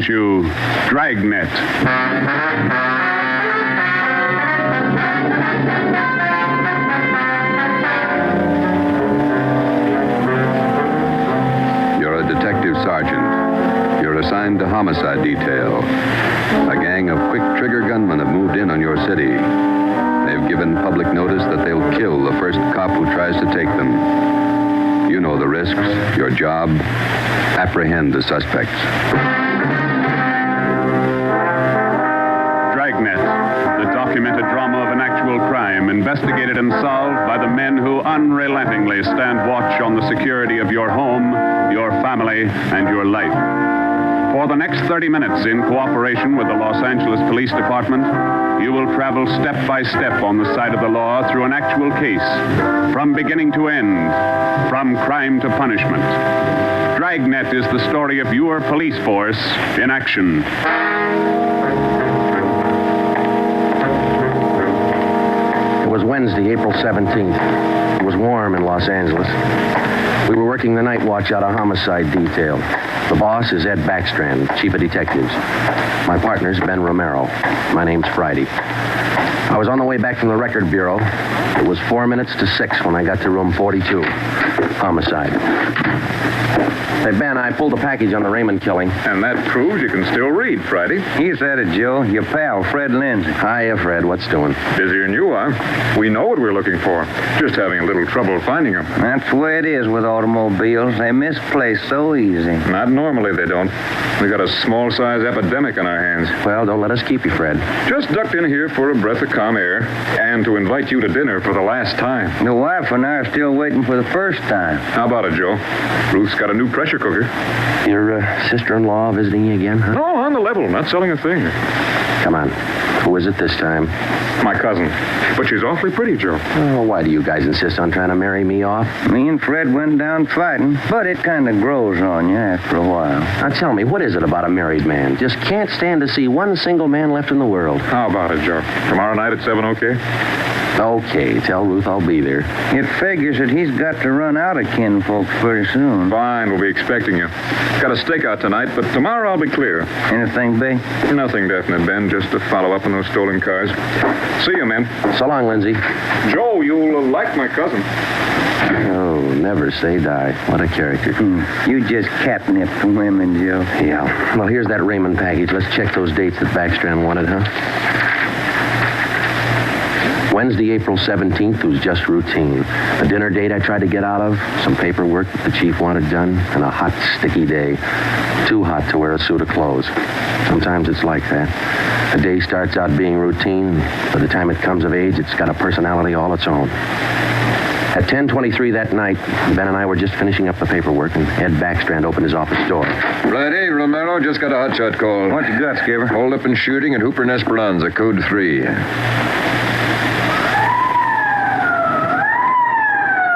brings you Dragnet. You're a detective sergeant. You're assigned to homicide detail. A gang of quick-trigger gunmen have moved in on your city. They've given public notice that they'll kill the first cop who tries to take them. You know the risks. Your job, apprehend the suspects. Dragnet, the documented drama of an actual crime, investigated and solved by the men who unrelentingly stand watch on the security of your home, your family, and your life. For the next 30 minutes, in cooperation with the Los Angeles Police Department, you will travel step by step on the side of the law through an actual case, from beginning to end, from crime to punishment. Dragnet is the story of your police force in action. It was Wednesday, April 17th. It was warm in Los Angeles. We were working the night watch out of homicide detail. The boss is Ed Backstrand, chief of detectives. My partner's Ben Romero. My name's Friday. I was on the way back from the record bureau. It was 4 minutes to 6 when I got to room 42. Homicide. Hey, Ben, I pulled a package on the Raymond killing. And that proves you can still read, Friday. He's at it, Joe. Your pal, Fred Lindsay. Hiya, Fred. What's doing? Busier than you are. We know what we're looking for. Just having a little trouble finding them. That's the way it is with automobiles. They misplace so easy. Not normally, they don't. We got a small-size epidemic on our hands. Well, don't let us keep you, Fred. Just ducked in here for a breath of calm air and to invite you to dinner for the last time. The wife and I are still waiting for the first time. How about it, Joe? Ruth's got a new pressure cooker. Your sister-in-law visiting you again, huh? No, on the level. Not selling a thing. Come on. Who is it this time? My cousin. But she's awfully pretty, Joe. Oh, why do you guys insist on trying to marry me off? Me and Fred went down fighting, but it kind of grows on you after a while. Now tell me, what is it about a married man? Just can't stand to see one single man left in the world. How about it, Joe? Tomorrow night at 7, okay? Okay, tell Ruth I'll be there. It figures that he's got to run out of kinfolk pretty soon. Fine, we'll be expecting you. Got a stakeout tonight, but tomorrow I'll be clear. Anything big? Nothing definite, Ben. Just to follow up on those stolen cars. See you, men. So long, Lindsay. Joe, you'll like my cousin. Oh, never say die. What a character. You just catnip the women, Joe. Yeah. Well, here's that Raymond package. Let's check those dates that Backstrand wanted, huh? Wednesday, April 17th was just routine. A dinner date I tried to get out of, some paperwork that the chief wanted done, and a hot, sticky day. Too hot to wear a suit of clothes. Sometimes it's like that. A day starts out being routine. By the time it comes of age, it's got a personality all its own. At 10:23 that night, Ben and I were just finishing up the paperwork, and Ed Backstrand opened his office door. Friday, Romero, just got a hotshot call. What you got, Skipper? Hold up and shooting at Hooper and Esperanza, code 3.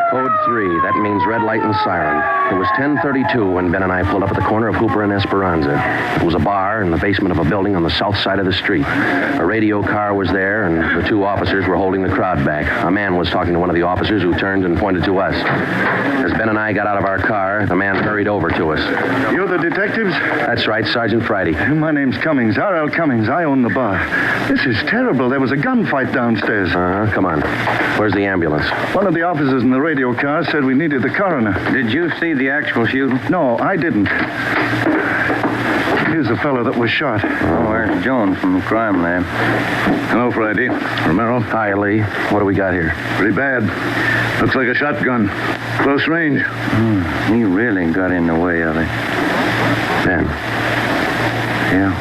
Code 3, that means red light and siren. It was 10:32 when Ben and I pulled up at the corner of Hooper and Esperanza. It was a bar in the basement of a building on the south side of the street. A radio car was there, and the two officers were holding the crowd back. A man was talking to one of the officers who turned and pointed to us. As Ben and I got out of our car, the man hurried over to us. You're the detectives? That's right, Sergeant Friday. My name's Cummings, R.L. Cummings. I own the bar. This is terrible. There was a gunfight downstairs. Come on. Where's the ambulance? One of the officers in the radio car said we needed the coroner. Did you see the actual shooting? No, I didn't. Here's the fellow that was shot. Oh, there's Jones from the crime lab. Hello, Friday. Romero. Hi, Lee. What do we got here? Pretty bad. Looks like a shotgun. Close range. He really got in the way of it. Ben. Yeah.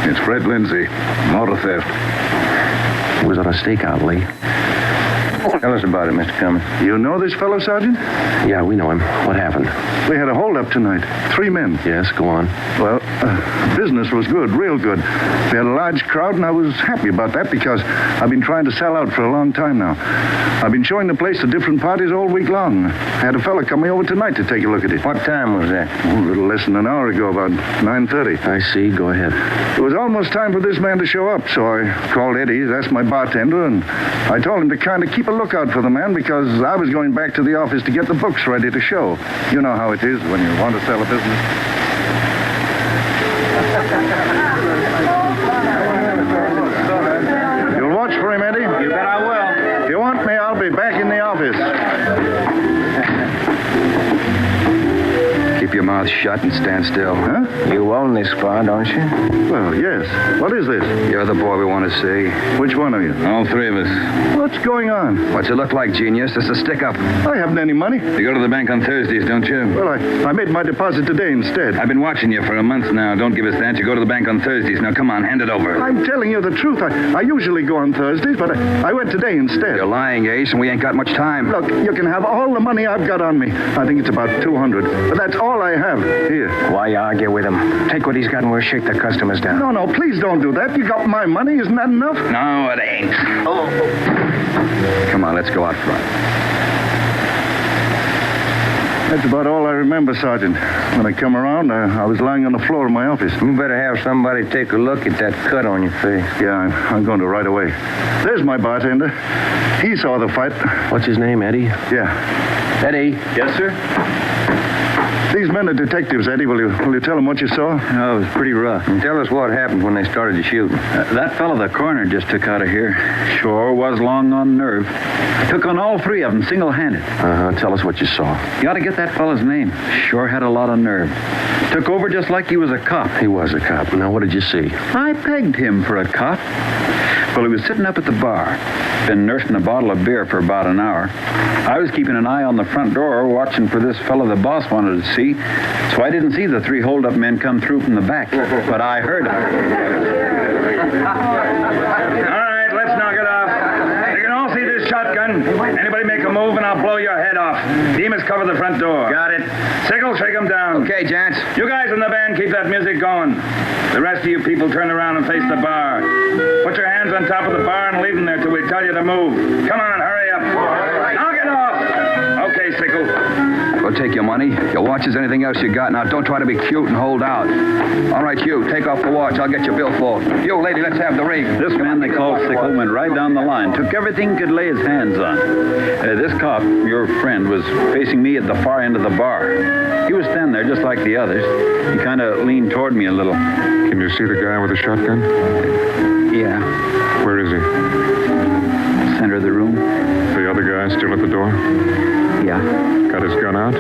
It's Fred Lindsay. Auto theft. He was on a stakeout, Lee. Tell us about it, Mr. Cummings. You know this fellow, Sergeant? Yeah, we know him. What happened? We had a holdup tonight. 3 men. Yes, go on. Well, business was good, real good. We had a large crowd, and I was happy about that because I've been trying to sell out for a long time now. I've been showing the place to different parties all week long. I had a fella coming over tonight to take a look at it. What time was that? Oh, a little less than an hour ago, about 9:30. I see. Go ahead. It was almost time for this man to show up, so I called Eddie, that's my bartender, and I told him to kind of keep a lookout for the man because I was going back to the office to get the books ready to show. You know how it is when you want to sell a business. shut and stand still. Huh? You own this spot, don't you? Well, yes. What is this? You're the boy we want to see. Which one of you? All three of us. What's going on? What's it look like, genius? It's a stick-up. I haven't any money. You go to the bank on Thursdays, don't you? Well, I made my deposit today instead. I've been watching you for a month now. Don't give us that. You go to the bank on Thursdays. Now, come on, hand it over. I'm telling you the truth. I usually go on Thursdays, but I went today instead. You're lying, Ace, and we ain't got much time. Look, you can have all the money I've got on me. I think it's about $200. But that's all I have. Here. Why argue with him? Take what he's got and we'll shake the customers down. No, please don't do that. You got my money. Isn't that enough? No, it ain't. Oh. Come on, let's go out front. That's about all I remember, Sergeant. When I come around, I was lying on the floor of my office. You better have somebody take a look at that cut on your face. Yeah, I'm going to right away. There's my bartender. He saw the fight. What's his name, Eddie? Yeah. Eddie? Yes, sir? These men are detectives, Eddie. Will you tell them what you saw? Oh, it was pretty rough. Tell us what happened when they started to shoot. That fellow the coroner just took out of here sure was long on nerve. Took on all three of them single-handed. Tell us what you saw. You ought to get that fellow's name. Sure had a lot of nerve. Took over just like he was a cop. He was a cop. Now, what did you see? I pegged him for a cop. Well, he was sitting up at the bar. Been nursing a bottle of beer for about an hour. I was keeping an eye on the front door, watching for this fellow the boss wanted to see. So I didn't see the three hold-up men come through from the back. But I heard them. All right, let's knock it off. You can all see this shotgun. Anybody make a move and I'll blow your head off. Demas, cover the front door. Got it. Sickle, shake them down. Okay, gents. You guys in the band, keep that music going. The rest of you people turn around and face the bar. Put your hands on top of the bar and leave them there till we tell you to move. Come on, hurry up. Knock it off. Okay, Sickle. We'll take your money, your watches, anything else you got. Now, don't try to be cute and hold out. All right, Hugh, take off the watch. I'll get your billfold. You, lady, let's have the ring. This man they called Sickle went right down the line. Took everything he could lay his hands on. This cop, your friend, was facing me at the far end of the bar. He was standing there just like the others. He kind of leaned toward me a little. Can you see the guy with the shotgun? Yeah. Where is he? Center of the room. The other guy still at the door? Yeah. Got his gun out?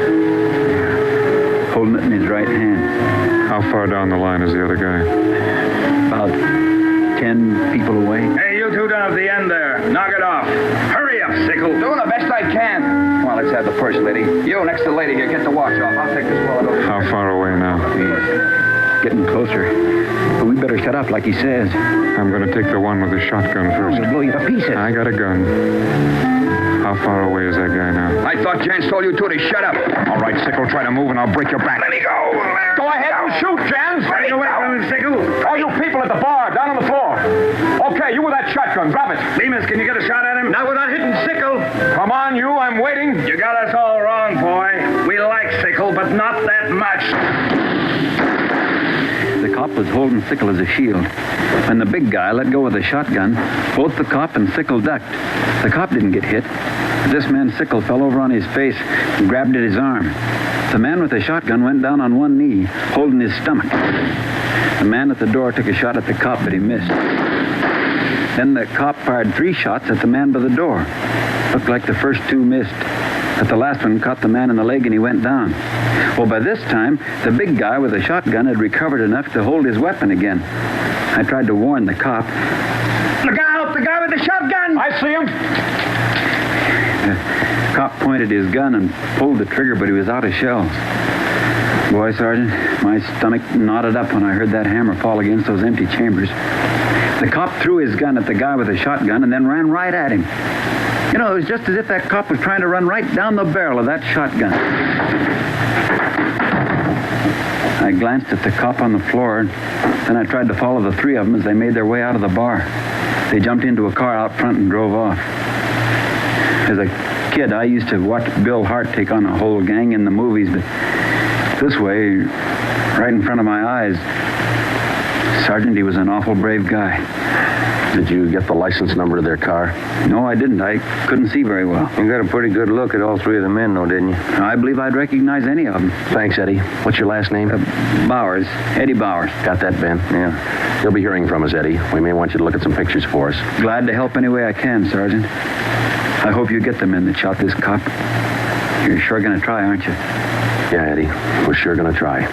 Holding it in his right hand. How far down the line is the other guy? About 10 people away. Hey, you two down at the end there. Knock it off. Hurry up, Sickle. Doing the best I can. Come on, let's have the purse, lady. You, next to the lady here, get the watch off. I'll take this wallet over. How far away now? Getting closer. But we better shut up like he says. I'm going to take the one with the shotgun first. He'll blow you to pieces. I got a gun. How far away is that guy now? I thought Jans told you two to shut up. All right, Sickle, try to move and I'll break your back. Let me go. Go ahead and shoot, Jans. Let me go. Sickle. All you people at the bar, down on the floor. Okay, you with that shotgun, drop it. Demas, can you get a shot at him? Not without hitting Sickle. Come on, you, I'm waiting. You got us all wrong, boy. We like Sickle, but not that much. The cop was holding Sickle as a shield. When the big guy let go of the shotgun, both the cop and Sickle ducked. The cop didn't get hit. This man, Sickle, fell over on his face and grabbed at his arm. The man with the shotgun went down on one knee, holding his stomach. The man at the door took a shot at the cop, but he missed. Then the cop fired 3 shots at the man by the door. Looked like the first 2 missed. But the last one caught the man in the leg and he went down. Well, by this time, the big guy with the shotgun had recovered enough to hold his weapon again. I tried to warn the cop. Look out! The guy with the shotgun! I see him. The cop pointed his gun and pulled the trigger, but he was out of shells. Boy, Sergeant, my stomach knotted up when I heard that hammer fall against those empty chambers. The cop threw his gun at the guy with the shotgun and then ran right at him. You know, it was just as if that cop was trying to run right down the barrel of that shotgun. I glanced at the cop on the floor, then I tried to follow the 3 of them as they made their way out of the bar. They jumped into a car out front and drove off. As a kid, I used to watch Bill Hart take on a whole gang in the movies, but this way, right in front of my eyes, Sergeant, he was an awful brave guy. Did you get the license number to their car? No, I didn't. I couldn't see very well. You got a pretty good look at all 3 of the men, though, didn't you? I believe I'd recognize any of them. Thanks, Eddie. What's your last name? Bowers. Eddie Bowers. Got that, Ben? Yeah. You'll be hearing from us, Eddie. We may want you to look at some pictures for us. Glad to help any way I can, Sergeant. I hope you get the men that shot this cop. You're sure going to try, aren't you? Yeah, Eddie. We're sure going to try.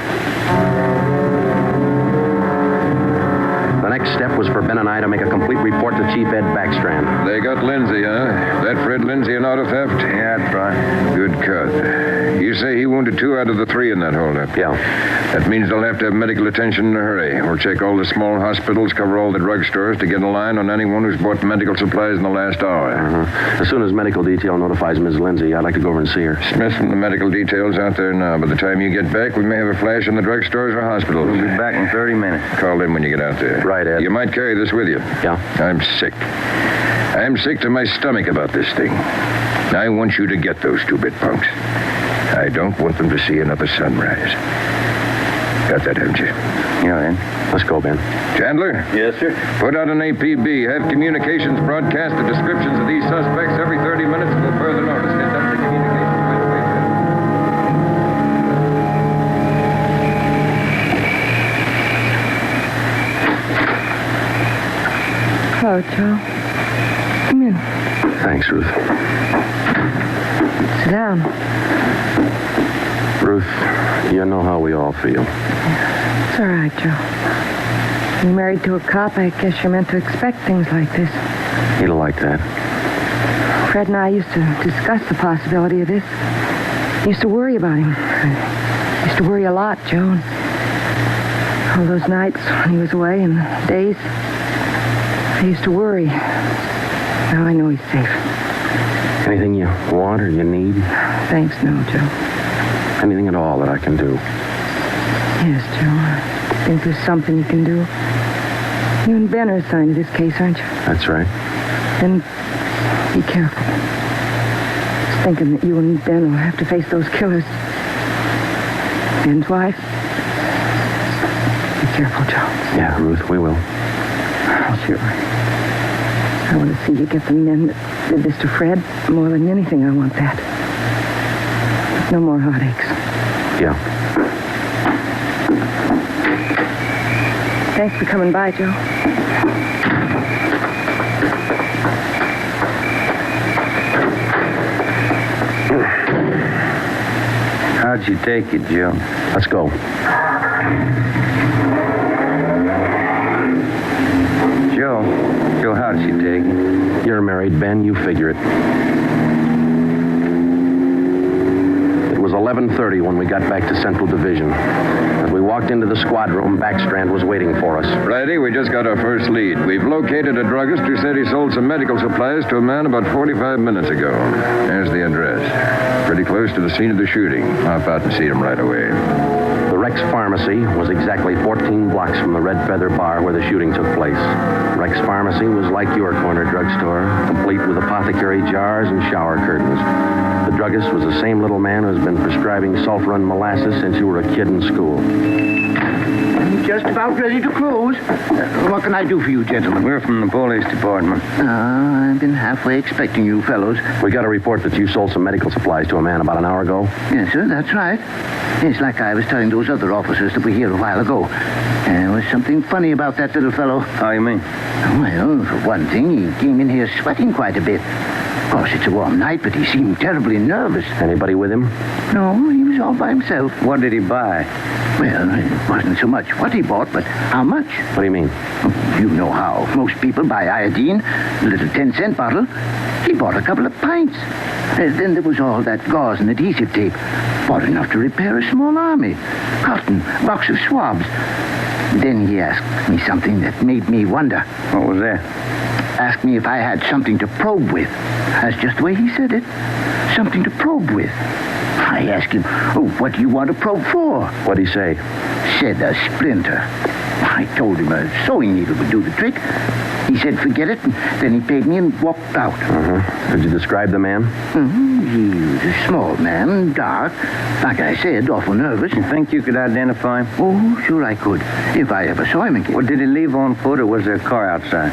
The next step was for Ben and I to make a complete report to Chief Ed Backstrand. They got Lindsay, huh? That Fred Lindsay an auto theft? Yeah, that's right. Good cut. You say he wounded 2 out of the 3 in that holdup. Yeah. That means they'll have to have medical attention in a hurry. We'll check all the small hospitals, cover all the drugstores to get a line on anyone who's bought medical supplies in the last hour. As soon as medical detail notifies Ms. Lindsay, I'd like to go over and see her. Smith from the medical detail's out there now. By the time you get back, we may have a flash in the drugstores or hospitals. We'll be back in 30 minutes. Call in when you get out there. Right, Ed. You might carry this with you. Yeah? I'm sick. I'm sick to my stomach about this thing. I want you to get those 2-bit punks. I don't want them to see another sunrise. Got that, haven't you? Yeah, Ed. Let's go, Ben. Chandler? Yes, sir. Put out an APB. Have communications broadcast the descriptions of these suspects every 30 minutes until further notice. Get up to communications right away, Hello, Joe. Come in. Thanks, Ruth. Sit down. Ruth, you know how we all feel. It's all right, Joe. You're married to a cop. I guess you're meant to expect things like this. He'd like that. Fred and I used to discuss the possibility of this. I used to worry about him. I used to worry a lot, Joe. All those nights when he was away and days, I used to worry. Now I know he's safe. Anything you want or you need? Thanks, no, Joe. Anything at all that I can do? Yes, Joe. I think there's something you can do. You and Ben are assigned to this case, aren't you? That's right. Then be careful. Just thinking that you and Ben will have to face those killers. Ben's wife. Be careful, Joe. Yeah, Ruth, we will. Oh, sure. I want to see you get the men that did this to Fred. More than anything, I want that. No more heartaches. Yeah. Thanks for coming by, Joe. How'd you take it, Joe? Let's go. Joe, how did she take it? You're married, Ben. You figure it. It was 11:30 when we got back to Central Division. As we walked into the squad room, Backstrand was waiting for us. Righty, we just got our first lead. We've located a druggist who said he sold some medical supplies to a man about 45 minutes ago. There's the address. Pretty close to the scene of the shooting. Hop out and see him right away. The Rex Pharmacy was exactly 14 blocks from the Red Feather Bar where the shooting took place. Rex Pharmacy was like your corner drugstore, complete with apothecary jars and shower curtains. The druggist was the same little man who's been prescribing sulfur and molasses since you were a kid in school. I'm just about ready to close. What can I do for you, gentlemen? We're from the police department. I've been halfway expecting you fellows. We got a report that you sold some medical supplies to a man about an hour ago. Yes, sir, that's right. It's like I was telling those other officers that were here a while ago. There was something funny about that little fellow. How you mean? Well, for one thing, he came in here sweating quite a bit. Of course, it's a warm night, but he seemed terribly nervous. Anybody with him? No, he was all by himself. What did he buy? Well, it wasn't so much what he bought, but how much. What do you mean? You know how most people buy iodine, a little 10-cent bottle. He bought a couple of pints. Then there was all that gauze and adhesive tape. Bought enough to repair a small army. Cotton, box of swabs. Then he asked me something that made me wonder. What was that? Asked me if I had something to probe with. That's just the way he said it. Something to probe with. I asked him, what do you want to probe for? What'd he say? Said a splinter. I told him a sewing needle would do the trick. He said, forget it, and then he paid me and walked out. Did you describe the man? He was a small man, dark. Like I said, awful nervous. You think you could identify him? Oh, sure I could, if I ever saw him again. Well, did he leave on foot, or was there a car outside?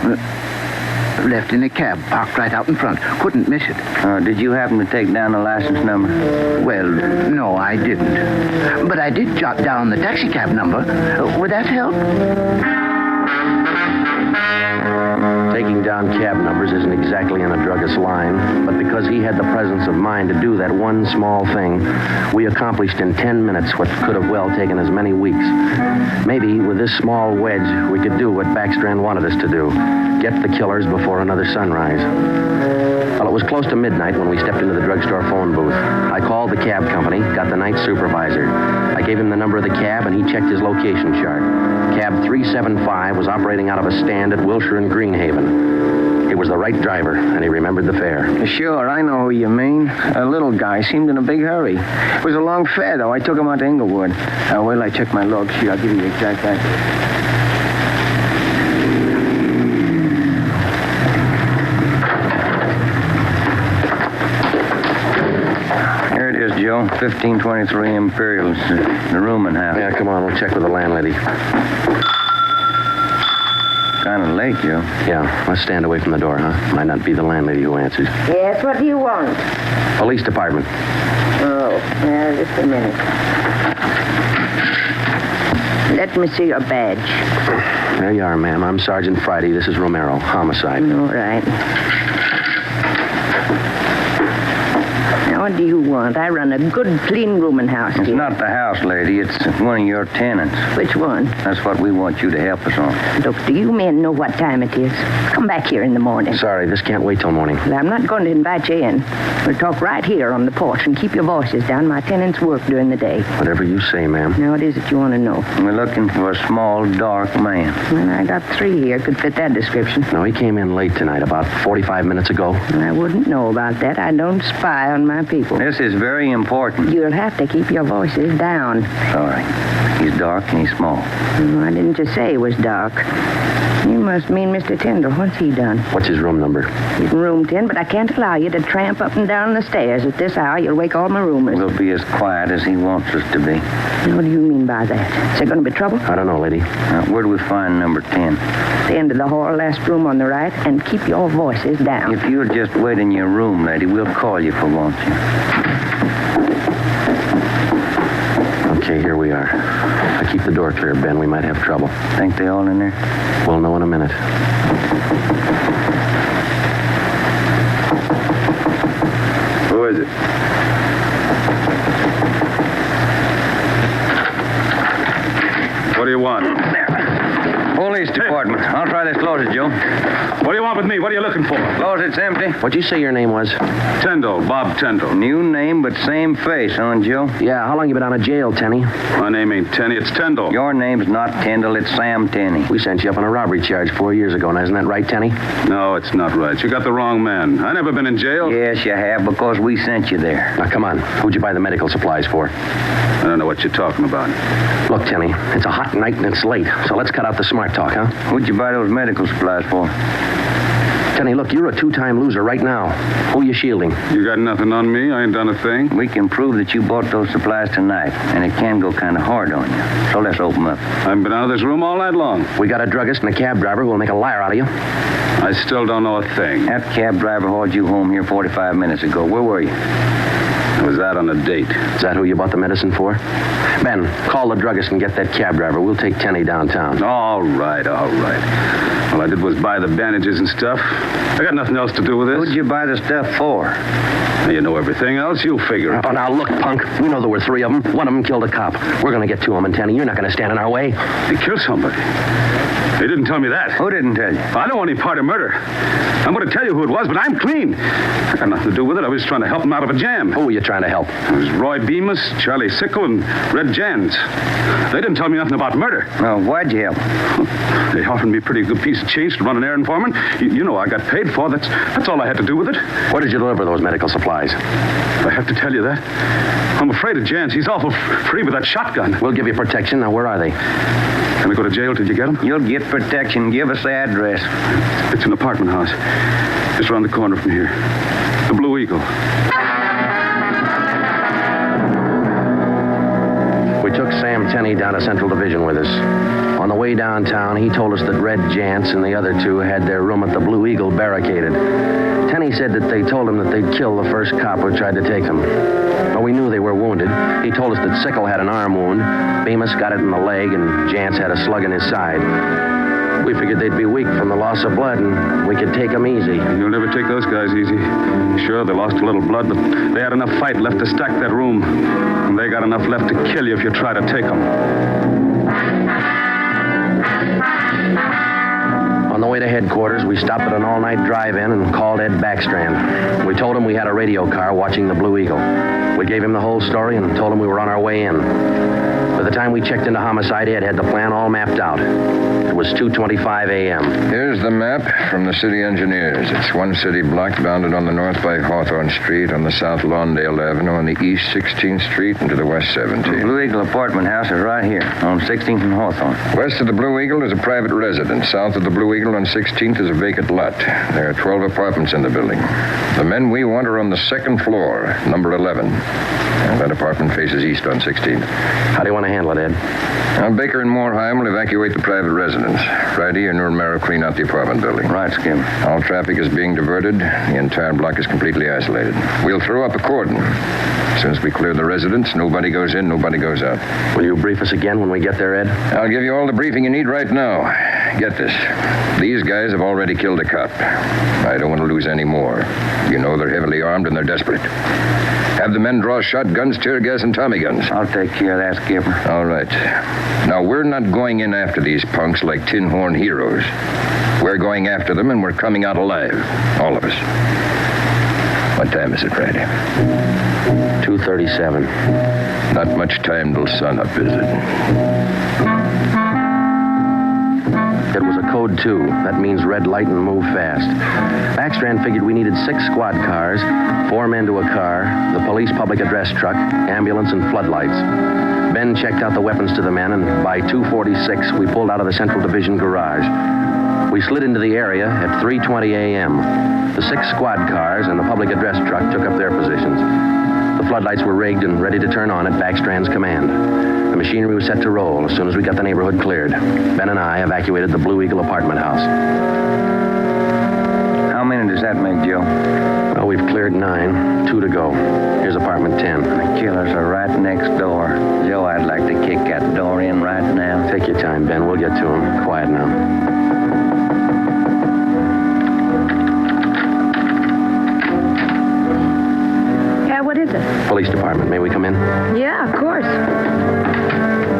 Left in a cab, parked right out in front. Couldn't miss it. Did you happen to take down the license number? Well, no, I didn't. But I did jot down the taxi cab number. Would that help? Taking down cab numbers isn't exactly in a druggist's line, but because because he had the presence of mind to do that one small thing, we accomplished in 10 minutes what could have well taken as many weeks. Maybe with this small wedge, we could do what Backstrand wanted us to do. Get the killers before another sunrise. Well, it was close to midnight when we stepped into the drugstore phone booth. I called the cab company, got the night supervisor. I gave him the number of the cab, and he checked his location chart. Cab 375 was operating out of a stand at Wilshire and Greenhaven. He was the right driver, and he remembered the fare. Sure, I know who you mean. A little guy seemed in a big hurry. It was a long fare, though. I took him out to Inglewood. Well, I checked my log sheet. I'll give you the exact address. Joe, 1523 Imperial, the rooming house. Yeah, come on, we'll check with the landlady. Kind of late, Joe. Yeah, let's stand away from the door, huh? Might not be the landlady who answers. Yes, what do you want? Police department. Oh, yeah, just a minute. Let me see your badge. There you are, ma'am. I'm Sergeant Friday. This is Romero, homicide. All right. What do you want? I run a good, clean rooming house here. It's not the house, lady. It's one of your tenants. Which one? That's what we want you to help us on. Look, do you men know what time it is? Come back here in the morning. Sorry, this can't wait till morning. Well, I'm not going to invite you in. We'll talk right here on the porch and keep your voices down. My tenants work during the day. Whatever you say, ma'am. Now, what is it you want to know? We're looking for a small, dark man. Well, I got 3 here. Could fit that description. No, he came in late tonight, about 45 minutes ago. Well, I wouldn't know about that. I don't spy on my people. This is very important. You'll have to keep your voices down. Sorry. He's dark and he's small. Oh, I didn't just say he was dark. You must mean Mr. Tyndall. What's he done? What's his room number? He's in room 10, but I can't allow you to tramp up and down the stairs at this hour. You'll wake all my roomers. We'll be as quiet as he wants us to be. What do you mean by that? Is there going to be trouble? I don't know, lady. Where do we find number 10? The end of the hall, last room on the right, and keep your voices down. If you'll just wait in your room, lady, we'll call you for won't you? Okay, here we are. I keep the door clear, Ben. We might have trouble. Think they all in there? We'll know in a minute. Who is it? What do you want? Police department. I'll try this. Close it, Joe. What do you want with me? What are you looking for? Close it's empty. What'd you say your name was? Tyndall, Bob Tyndall. New name, but same face, huh, Joe? Yeah, how long you been out of jail, Tenny? My name ain't Tenney, it's Tyndall. Your name's not Tyndall, it's Sam Tenney. We sent you up on a robbery charge 4 years ago. Now, isn't that right, Tenny? No, it's not right. You got the wrong man. I never been in jail. Yes, you have, because we sent you there. Now, come on. Who'd you buy the medical supplies for? I don't know what you're talking about. Look, Tenny, it's a hot night and it's late, so let's cut out the smart talk, huh? Who'd you buy those medical supplies for? Tenny, look, you're a two-time loser right now. Who are you shielding? You got nothing on me. I ain't done a thing. We can prove that you bought those supplies tonight, and it can go kind of hard on you. So let's open up. I've been out of this room all night long. We got a druggist and a cab driver who will make a liar out of you. I still don't know a thing. That cab driver hauled you home here 45 minutes ago. Where were you? I was out on a date. Is that who you bought the medicine for? Ben, call the druggist and get that cab driver. We'll take Tenny downtown. All right, all right. All I did was buy the bandages and stuff. I got nothing else to do with this. Who'd you buy the stuff for? Now, you know everything else. You figure it. Oh, now, look, punk. We know there were 3 of them. One of them killed a cop. We're going to get to him, and Tenny, you're not going to stand in our way. He killed somebody. They didn't tell me that. Who didn't tell you? I don't want any part of murder. I'm going to tell you who it was, but I'm clean. I got nothing to do with it. I was trying to help him out of a jam. Who were you trying to help? It was Roy Bemis, Charlie Sickle, and Red Jans. They didn't tell me nothing about murder. Well, why'd you help? They offered me a pretty good piece of change to run an errand for them. You know I got paid for. That's all I had to do with it. Where did you deliver those medical supplies? I have to tell you that. I'm afraid of Jans. He's awful free with that shotgun. We'll give you protection. Now, where are they? Can I go to jail till you get them? You'll get protection. Give us the address. It's an apartment house. Just around the corner from here. The Blue Eagle. We took Sam Tenney down to Central Division with us. On the way downtown, he told us that Red Jantz and the other 2 had their room at the Blue Eagle barricaded. Tenney said that they told him that they'd kill the first cop who tried to take them. But we knew they were wounded. He told us that Sickle had an arm wound, Bemis got it in the leg, and Jantz had a slug in his side. We figured they'd be weak from the loss of blood, and we could take them easy. You'll never take those guys easy. Sure, they lost a little blood, but they had enough fight left to stack that room. And they got enough left to kill you if you try to take them. On the way to headquarters, we stopped at an all-night drive-in and called Ed Backstrand. We told him we had a radio car watching the Blue Eagle. We gave him the whole story and told him we were on our way in. By the time we checked into homicide, Ed had the plan all mapped out. It was 2:25 a.m. Here's the map from the city engineers. It's one city block bounded on the north by Hawthorne Street, on the south Lawndale Avenue, on the east 16th Street, and to the west 17th. Blue Eagle apartment house is right here, on 16th and Hawthorne. West of the Blue Eagle is a private residence. South of the Blue Eagle on 16th is a vacant lot. There are 12 apartments in the building. The men we want are on the second floor, number 11. And that apartment faces east on 16th. How do you want to handle it, Ed? Now, Baker and Moorheim will evacuate the private residence. Friday and Romero clean out the apartment building. Right, Skip. All traffic is being diverted. The entire block is completely isolated. We'll throw up a cordon. As soon as we clear the residence, nobody goes in, nobody goes out. Will you brief us again when we get there, Ed? I'll give you all the briefing you need right now. Get this. These guys have already killed a cop. I don't want to lose any more. You know they're heavily armed and they're desperate. Have the men draw shotguns, tear gas, and Tommy guns. I'll take care of that, Skipper. All right. Now, we're not going in after these punks like tin horn heroes. We're going after them, and we're coming out alive. All of us. What time is it, Friday? 2:37. Not much time till sunup, is it? It was a code 2. That means red light and move fast. Backstrand figured we needed 6 squad cars, 4 men to a car, the police public address truck, ambulance, and floodlights. Ben checked out the weapons to the men, and by 2:46, we pulled out of the Central Division garage. We slid into the area at 3:20 a.m. The 6 squad cars and the public address truck took up their positions. The floodlights were rigged and ready to turn on at Backstrand's command. The machinery was set to roll as soon as we got the neighborhood cleared. Ben and I evacuated the Blue Eagle apartment house. How many does that make, Joe? Well, we've cleared 9. 2 to go. Here's apartment 10. The killers are right next door. Joe, I'd like to kick that door in right now. Take your time, Ben. We'll get to him. Quiet now. Police department. May we come in? Yeah, of course.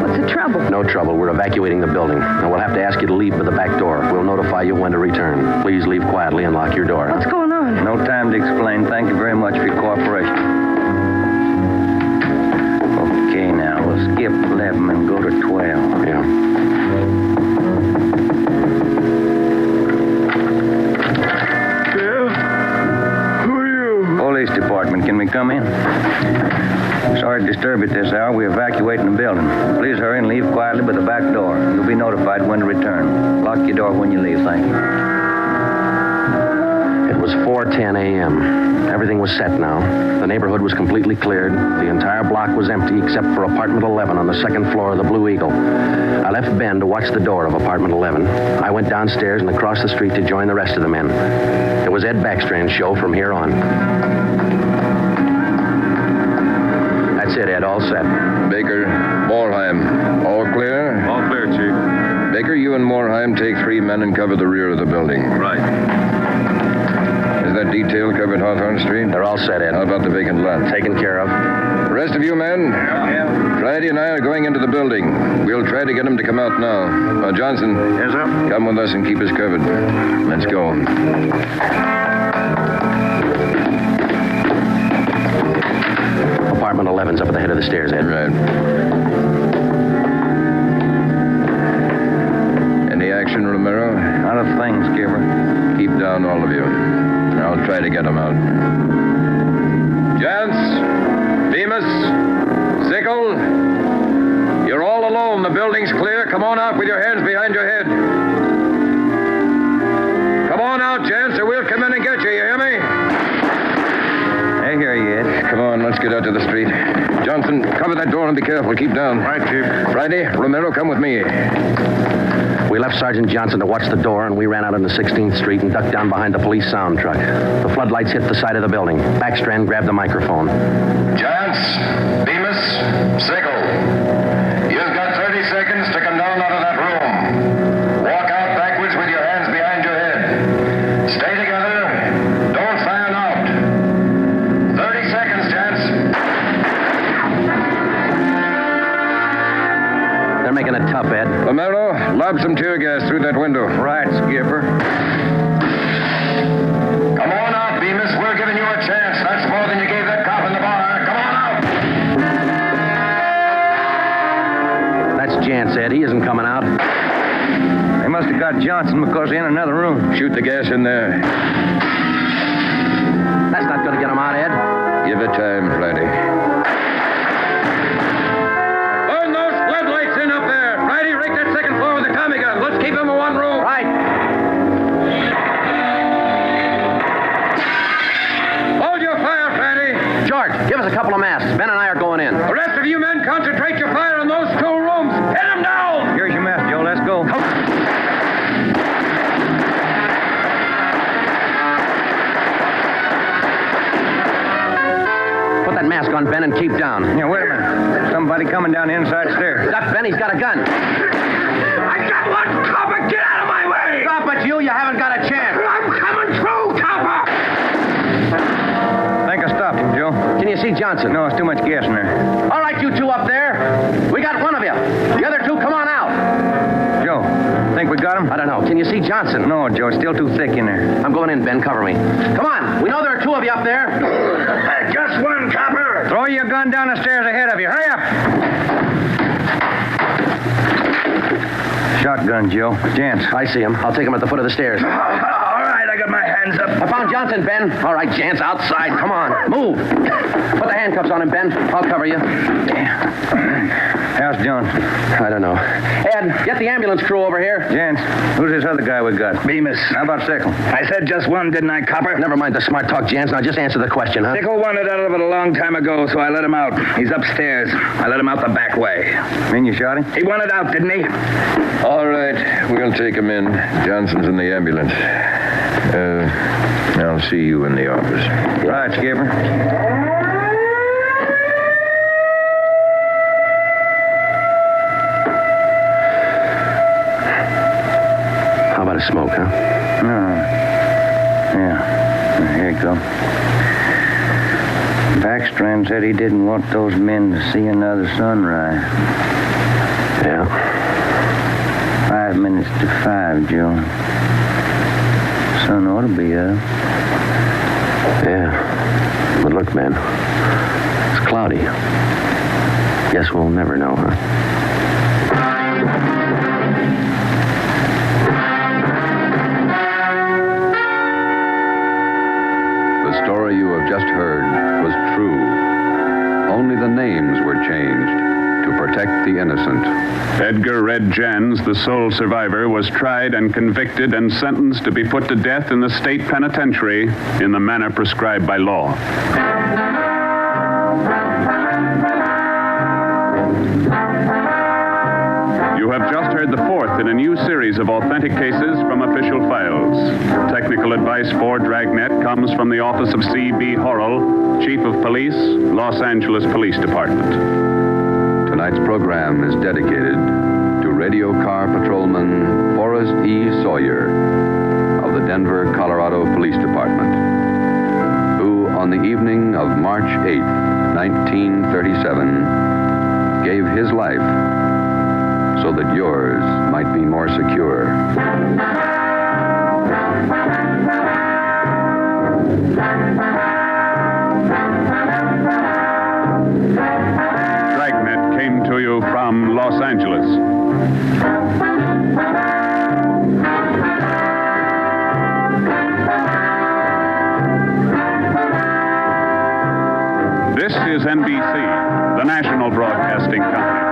What's the trouble? No trouble. We're evacuating the building. Now, we'll have to ask you to leave by the back door. We'll notify you when to return. Please leave quietly and lock your door. What's going on? No time to explain. Thank you very much for your cooperation. Okay, now, we'll skip 11 and go to 12. Yeah. Police department, can we come in? Sorry to disturb you at this hour. We're evacuating the building. Please hurry and leave quietly by the back door. You'll be notified when to return. Lock your door when you leave, thank you. It was 4:10 a.m. Everything was set now. The neighborhood was completely cleared. The entire block was empty except for apartment 11 on the second floor of the Blue Eagle. I left Ben to watch the door of apartment 11. I went downstairs and across the street to join the rest of the men. It was Ed Backstrand's show from here on. That's it, Ed. All set. Baker, Moorheim, all clear? All clear, Chief. Baker, you and Moorheim take 3 men and cover the rear of the building. Right. Is that detail covered Hawthorne Street? They're all set, Ed. How about the vacant lot? Taken care of. The rest of you men? Yeah. Friday and I are going into the building. We'll try to get him to come out now. Johnson. Yes, sir? Come with us and keep us covered. Let's go. Apartment 11's up at the head of the stairs, Ed. Right. Any action, Romero? Not a thing, Skipper. Keep down, all of you. I'll try to get them out. Jance, Bemis, Sickle, you're all alone. The building's clear. Come on out with your hands behind your head. Come on out, Jance, or we'll come in and get you. You hear me? I hear you, Ed. Come on, let's get out to the street. Johnson, cover that door and be careful. Keep down. Right, Chief. Friday, Romero, come with me. We left Sergeant Johnson to watch the door, and we ran out into 16th Street and ducked down behind the police sound truck. The floodlights hit the side of the building. Backstrand grabbed the microphone. Jance, Bemis, Sickle, you've got 30 seconds to come down out of that room. Walk out backwards with your hands behind your head. through that window. Right, Skipper. Come on out, Bemis. We're giving you a chance. That's more than you gave that cop in the bar. Come on out. That's Jance, Ed. He isn't coming out. They must have got Johnson because he's in another room. Shoot the gas in there. That's not going to get him out, Ed. Give it time, Friday. Burn those floodlights in up there. Friday, rake that second floor with the Tommy gun. Let's keep him in one room. Right. Hold your fire, Friday. George, give us a couple of masks. Ben and I are going in. The rest of you men concentrate your fire on those 2 rooms. Hit them down. Here's your mask, Joe. Let's go. Put that mask on, Ben, and keep down. Yeah, wait a minute. Somebody coming down the inside stairs. That's Ben. He's got a gun. I got one, copper. Get out of my way. Stop it, you. You haven't got a chance. I'm coming through, copper. I think I stopped him, Joe. Can you see Johnson? No, it's too much gas in there. All right, you 2 up there. We got one of you. The other 2, come on out. Joe, think we got him? I don't know. Can you see Johnson? No, Joe. It's still too thick in there. I'm going in, Ben. Cover me. Come on. We know there are 2 of you up there. Just one, copper. Throw your gun down the stairs ahead of you. Hurry up. Shotgun, Joe. Jance. I see him. I'll take him at the foot of the stairs. All right, I got my hands up. I found Johnson, Ben. All right, Jance, outside. Come on. Move. Put the handcuffs on him, Ben. I'll cover you. How's John? I don't know. Ed, get the ambulance crew over here. Jance, who's this other guy we got? Bemis. How about Sickle? I said just one, didn't I, copper? Never mind the smart talk, Jance. Now just answer the question, huh? Sickle wanted out of it a long time ago, so I let him out. He's upstairs. I let him out the back way. Mean you shot him? He wanted out, didn't he? All right, we'll take him in. Johnson's in the ambulance. I'll see you in the office. Right, Skipper. How about a smoke, huh? Yeah. Here you go. Backstrand said he didn't want those men to see another sunrise. Yeah. 5 minutes to 5, Joe. Sun ought to be up. Yeah. But look, man. It's cloudy. Guess we'll never know, huh? The story you have just heard was true. Only the names were changed to protect the innocent. Edgar Red Jans, the sole survivor, was tried and convicted and sentenced to be put to death in the state penitentiary in the manner prescribed by law. You have just heard the 4th in a new series of authentic cases from official files. Technical advice for Dragnet comes from the office of C.B. Horrell, Chief of Police, Los Angeles Police Department. Tonight's program is dedicated to radio car patrolman Forrest E. Sawyer of the Denver, Colorado Police Department, who on the evening of March 8, 1937, gave his life so that yours might be more secure. Dragnet came to you from Los Angeles. This is NBC, the national broadcasting company.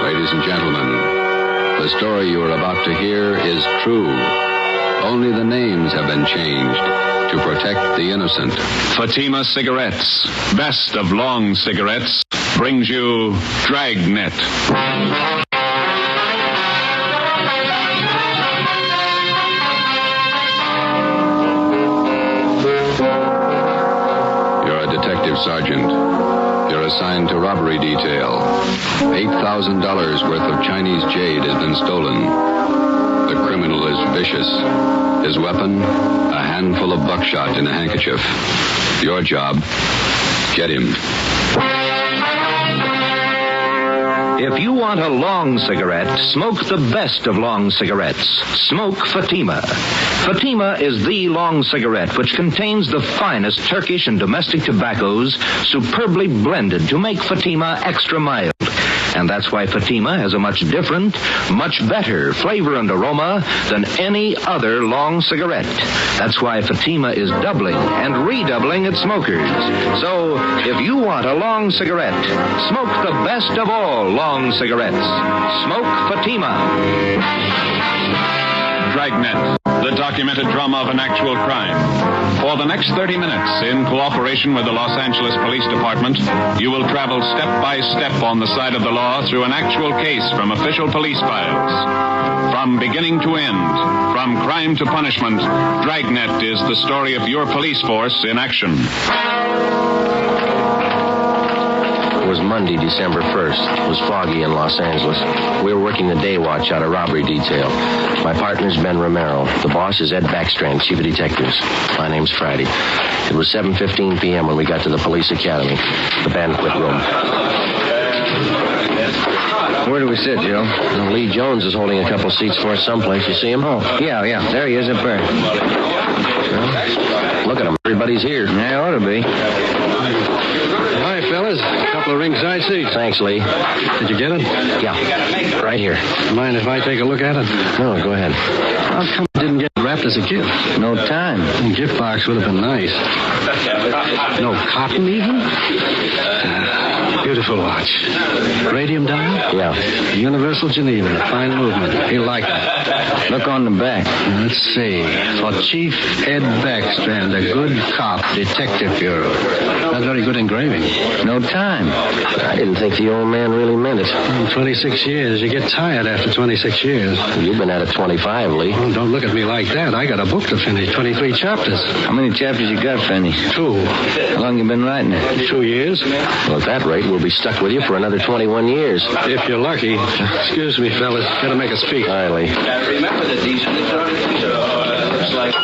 Ladies and gentlemen, the story you are about to hear is true. Only the names have been changed to protect the innocent. Fatima Cigarettes, best of long cigarettes, brings you Dragnet. You're a detective sergeant. You're assigned to robbery detail. $8,000 worth of Chinese jade has been stolen. criminal is vicious. His weapon, a handful of buckshot in a handkerchief. Your job, get him. If you want a long cigarette, smoke the best of long cigarettes. Smoke Fatima. Fatima is the long cigarette which contains the finest Turkish and domestic tobaccos superbly blended to make Fatima extra mild. And that's why Fatima has a much different, much better flavor and aroma than any other long cigarette. That's why Fatima is doubling and redoubling its smokers. So, if you want a long cigarette, smoke the best of all long cigarettes. Smoke Fatima. Dragnet, the documented drama of an actual crime. For the next 30 minutes, in cooperation with the Los Angeles Police Department, you will travel step by step on the side of the law through an actual case from official police files. From beginning to end, from crime to punishment, Dragnet is the story of your police force in action. It was Monday, December 1st. It was foggy in Los Angeles. We were working the day watch out of robbery detail. My partner's Ben Romero. The boss is Ed Backstrand, chief of detectives. My name's Friday. It was 7:15 p.m. when we got to the police academy, the banquet room. Where do we sit, Joe? Well, Lee Jones is holding a couple seats for us someplace. You see him? Oh, yeah. There he is up there. Well, look at him. Everybody's here. Yeah, ought to be. Hi, fellas. A couple of ringside seats. Thanks, Lee. Did you get it? Yeah. Right here. Mind if I take a look at it? No, go ahead. How come it didn't get wrapped as a gift? No time. A gift box would have been nice. No cotton, even? Beautiful watch. Radium dial? Yeah. Universal Geneva. Fine movement. He'll like it. Look on the back. Let's see. For Chief Ed Backstrand, a good cop, Detective Bureau. Not very good engraving. No time. I didn't think the old man really meant it. 26 years. You get tired after 26 years. You've been at it 25, Lee. Oh, don't look at me like that. I got a book to finish. 23 chapters. How many chapters you got, Fanny? 2. How long you been writing it? 2 years. Well, at that rate, we'll be stuck with you for another 21 years. If you're lucky. Excuse me, fellas. Gotta make a speech. Hi, Lee. Remember the decent looks like...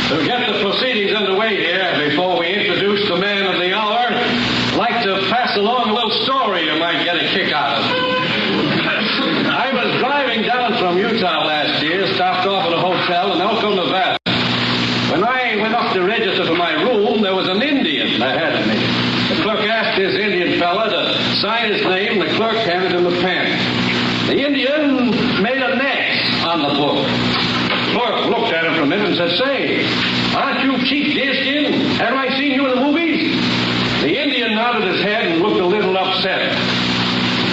To get the proceedings underway here, before we introduce the man of the hour, I'd like to pass along a little story you might get a kick out of. I was driving down from Utah last year, stopped off at a hotel in Elko, Nevada. When I went up to register for my room, there was an Indian ahead of me. The clerk asked this Indian fella to sign his name, and the clerk handed him a pen. The Indian made an X on the book. The clerk looked at him for a minute and said, "Say, aren't you Chief Deerskin? Haven't I seen you in the movies?" The Indian nodded his head and looked a little upset.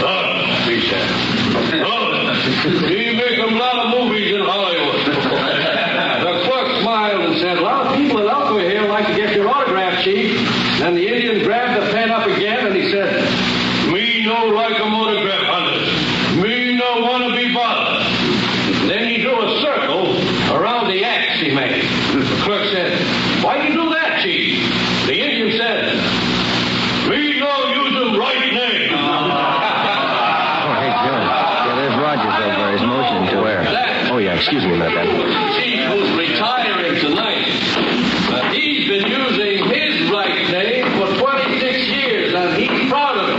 "Oh," he said. "Oh, we make a lot of movies in Hollywood." The clerk smiled and said, "A lot of people in Elko here like to get your autograph, Chief." Then the Indian grabbed the pen up again and he said, "Me no like 'em autograph hunters. Me no want to be bothered." Then he drew a circle around the X he made. The clerk said, "Why you do that, Chief?" The Indian said, "Me no use the right name." Oh, hey, Joe. Yeah, there's Rogers over there. He's motioning to where? Oh, yeah, excuse me a minute, Ben. Chief who's retiring tonight. He's been using his right name for 26 years, and he's proud of it.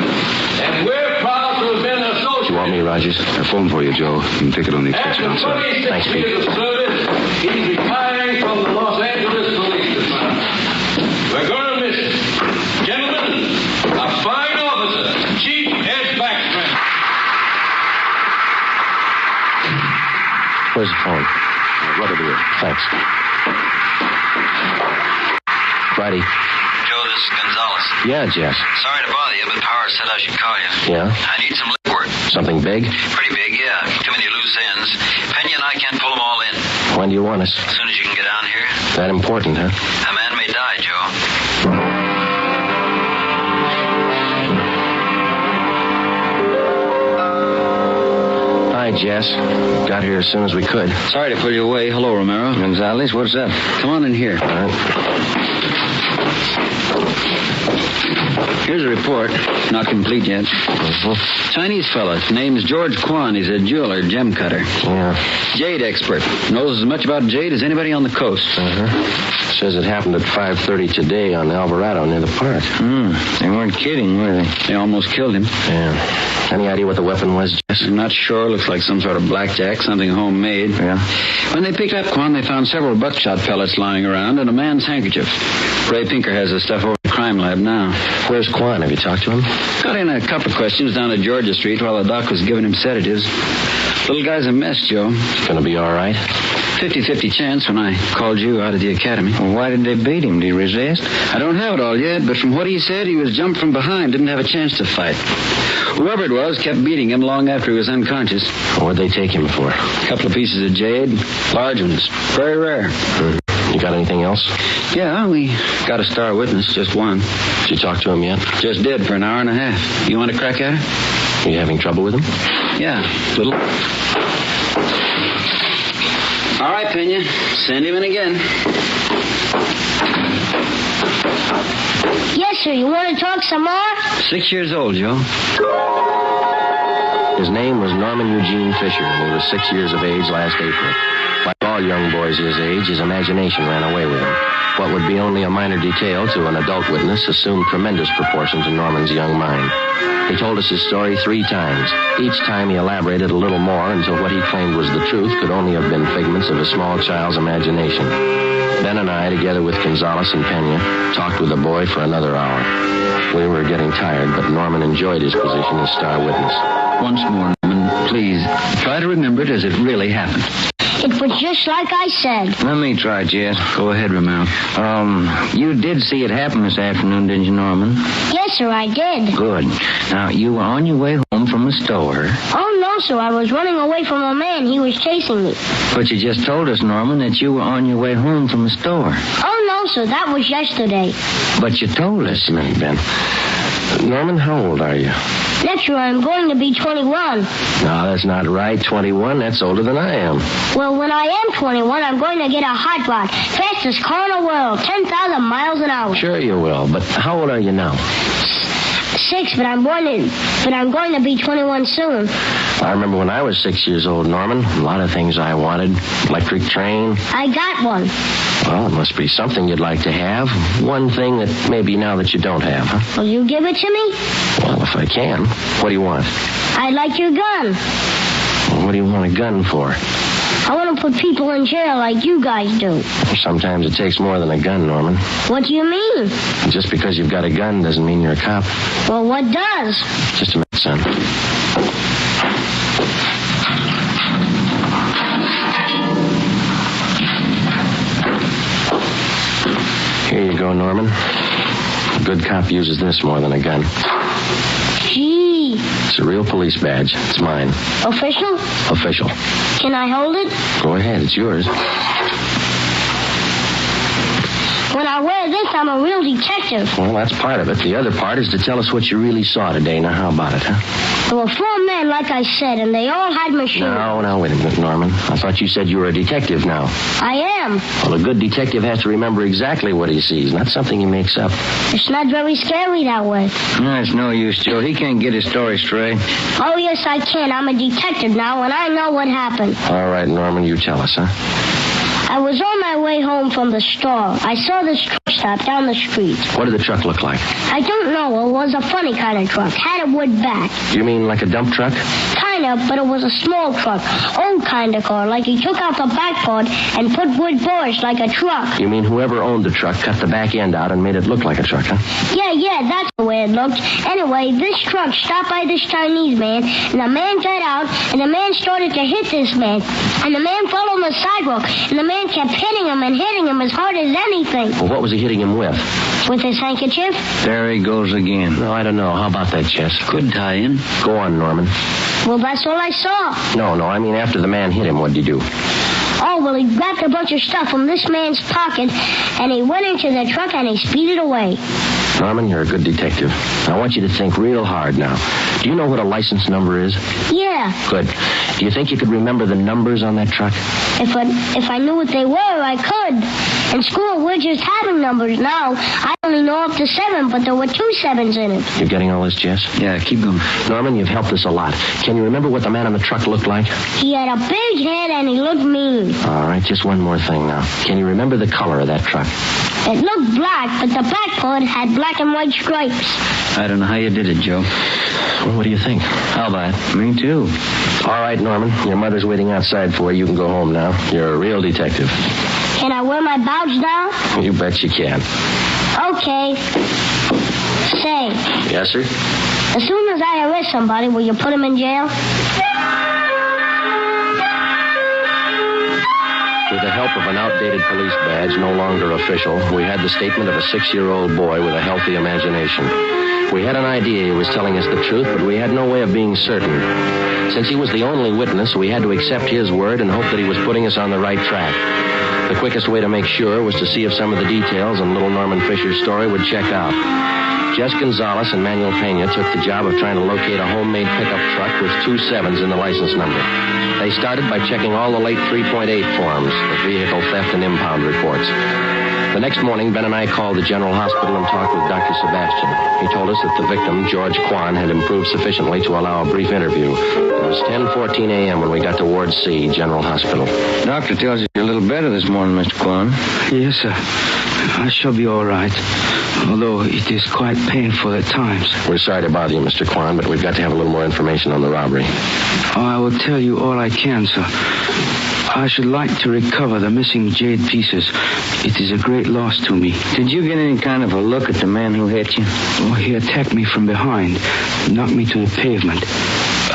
And we're proud to have been associated. You want me, Rogers? A phone for you, Joe. You can take it on the extension After outside. 26 Thanks, Pete. years of service, he's retiring from the Los Angeles Police Department. We're going to miss him. Gentlemen, a fine officer, Chief Ed Backstrand. Where's the phone? Right over here. Thanks. Friday. Joe, this is Gonzalez. Yeah, Jess. Sorry to bother you, but Power said I should call you. Yeah? I need some lip work. Something big? Pretty big, yeah. Too many loose ends. Pena and I can't pull them all in. When do you want us? As soon as you can get down here. That important, huh? A man may die, Joe. Hi, Jess. Got here as soon as we could. Sorry to pull you away. Hello, Romero. Gonzalez, what's up? Come on in here. All right. Here's a report. Not complete yet. Chinese fella. Name's George Kwan. He's a jeweler, gem cutter. Yeah. Jade expert. Knows as much about jade as anybody on the coast. Says it happened at 5:30 today on Alvarado near the park. They weren't kidding, were they? They almost killed him. Yeah. Any idea what the weapon was, Jess? I'm not sure. Looks like some sort of blackjack, something homemade. Yeah. When they picked up Kwan, they found several buckshot pellets lying around and a man's handkerchief. Ray Pinker has the stuff over at the crime lab now. Where's Kwan? Have you talked to him? Got in a couple of questions down at Georgia Street while the doc was giving him sedatives. Little guy's a mess, Joe. It's gonna be all right. 50-50 chance when I called you out of the academy. Well, why did they beat him? Did he resist? I don't have it all yet, but from what he said, he was jumped from behind, didn't have a chance to fight. Whoever it was kept beating him long after he was unconscious. What'd they take him for? A couple of pieces of jade, large ones, very rare. You got anything else? Yeah, we got a star witness, just one. Did you talk to him yet? Just did for an hour and a half. You want to crack at her? Are you having trouble with him? Yeah, little. All right, Pena. Send him in again. Yes, sir. You want to talk some more? 6 years old, Joe. His name was Norman Eugene Fisher, and he was 6 years of age last April. Like all young boys his age, his imagination ran away with him. What would be only a minor detail to an adult witness assumed tremendous proportions in Norman's young mind. He told us his story 3 times. Each time he elaborated a little more until what he claimed was the truth could only have been figments of a small child's imagination. Ben and I, together with Gonzalez and Pena, talked with the boy for another hour. We were getting tired, but Norman enjoyed his position as star witness. Once more, Norman, please, try to remember it as it really happened. It was just like I said. Let me try, Jess. Go ahead, Romero. You did see it happen this afternoon, didn't you, Norman? Yes, sir, I did. Good. Now, you were on your way home from the store. Oh, no, sir. I was running away from a man. He was chasing me. But you just told us, Norman, that you were on your way home from the store. Oh, no, sir. That was yesterday. But you told us. Just a minute, Ben. Norman, how old are you? Next year, I'm going to be 21. No, that's not right. 21, that's older than I am. Well, when I am 21, I'm going to get a hot rod. Fastest car in the world, 10,000 miles an hour. Sure you will, but how old are you now? 6, but I'm going to be 21 soon. I remember when I was 6 years old, Norman. A lot of things I wanted. Electric train. I got one. Well, it must be something you'd like to have. One thing that maybe now that you don't have, huh? Will you give it to me? Well, if I can. What do you want? I'd like your gun. Well, what do you want a gun for? I want to put people in jail like you guys do. Sometimes it takes more than a gun, Norman. What do you mean? Just because you've got a gun doesn't mean you're a cop. Well, what does? Just a minute, son. Here you go, Norman. A good cop uses this more than a gun. Gee. It's a real police badge. It's mine. Official? Official. Can I hold it? Go ahead. It's yours. When I wear this, I'm a real detective. Well, that's part of it. The other part is to tell us what you really saw today. Now, how about it, huh? There were 4 men, like I said, and they all had machines. No, wait a minute, Norman. I thought you said you were a detective now. I am. Well, a good detective has to remember exactly what he sees, not something he makes up. It's not very scary that way. No, it's no use, Joe. He can't get his story straight. Oh, yes, I can. I'm a detective now, and I know what happened. All right, Norman, you tell us, huh? I was on my way home from the store. I saw this truck stop down the street. What did the truck look like? I don't know. It was a funny kind of truck. Had a wood back. You mean like a dump truck? Kind of, but it was a small truck. Old kind of car. Like he took out the back part and put wood boards like a truck. You mean whoever owned the truck cut the back end out and made it look like a truck, huh? Yeah, that's the way it looked. Anyway, this truck stopped by this Chinese man, and the man got out, and the man started to hit this man. And the man fell on the sidewalk, and the man kept hitting him and hitting him as hard as anything. Well, what was he hitting him with? With his handkerchief? There he goes again. No, I don't know. How about that, Chess? Could tie in. Go on, Norman. Well, that's all I saw. No, I mean after the man hit him, what did he do? Oh, well, he grabbed a bunch of stuff from this man's pocket, and he went into the truck and he speeded away. Norman, you're a good detective. I want you to think real hard now. Do you know what a license number is? Yeah. Good. Do you think you could remember the numbers on that truck? If I knew what they were, I could. In school, we're just having numbers now. I only know up to 7, but there were 2 7s in it. You're getting all this, Jess? Yeah, keep going. Norman, you've helped us a lot. Can you remember what the man in the truck looked like? He had a big head and he looked mean. All right, just one more thing now. Can you remember the color of that truck? It looked black, but the back part had black and white stripes. I don't know how you did it, Joe. Well, what do you think? How about it? Me too. All right, Norman, your mother's waiting outside for you. You can go home now. You're a real detective. Can I wear my badge now? You bet you can. Okay. Say, Yes, sir? as soon as I arrest somebody, will you put him in jail? With the help of an outdated police badge, no longer official, we had the statement of a 6-year-old boy with a healthy imagination. We had an idea he was telling us the truth, but we had no way of being certain. Since he was the only witness, we had to accept his word and hope that he was putting us on the right track. The quickest way to make sure was to see if some of the details in little Norman Fisher's story would check out. Jess Gonzalez and Manuel Pena took the job of trying to locate a homemade pickup truck with 2 7s in the license number. They started by checking all the late 3.8 forms, the vehicle theft and impound reports. The next morning, Ben and I called the General Hospital and talked with Dr. Sebastian. He told us that the victim, George Kwan, had improved sufficiently to allow a brief interview. It was 10:14 a.m. when we got to Ward C, General Hospital. Doctor tells you you're a little better this morning, Mr. Kwan. Yes, sir. I shall be all right, although it is quite painful at times. We're sorry to bother you, Mr. Kwan, but we've got to have a little more information on the robbery. I will tell you all I can, sir. I should like to recover the missing jade pieces. It is a great loss to me. Did you get any kind of a look at the man who hit you? Oh, he attacked me from behind, knocked me to the pavement.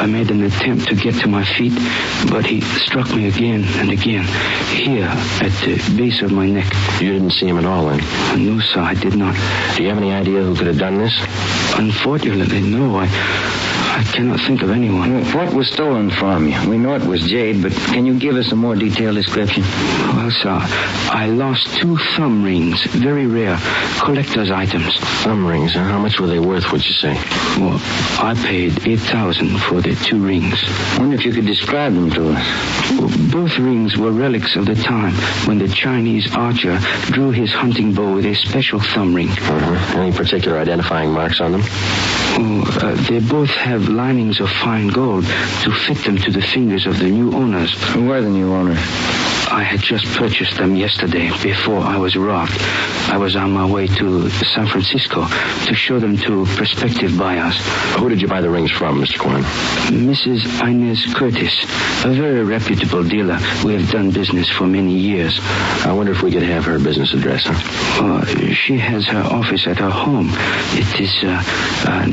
I made an attempt to get to my feet, but he struck me again and again, here at the base of my neck. You didn't see him at all, then? No, sir, I did not. Do you have any idea who could have done this? Unfortunately, no. I cannot think of anyone. What was stolen from you? We know it was jade, but can you give us a more detailed description? Well, sir, I lost 2 thumb rings, very rare, collector's items. Thumb rings? How much were they worth, would you say? Well, I paid $8,000 for the 2 rings. I wonder if you could describe them to us. Well, both rings were relics of the time when the Chinese archer drew his hunting bow with a special thumb ring. Any particular identifying marks on them? They both have linings of fine gold to fit them to the fingers of the new owners. Who were the new owners? I had just purchased them yesterday before I was robbed. I was on my way to San Francisco to show them to prospective buyers. Who did you buy the rings from, Mr. Kwan? Mrs. Inez Curtis, a very reputable dealer. We have done business for many years. I wonder if we could have her business address, huh? She has her office at her home. It is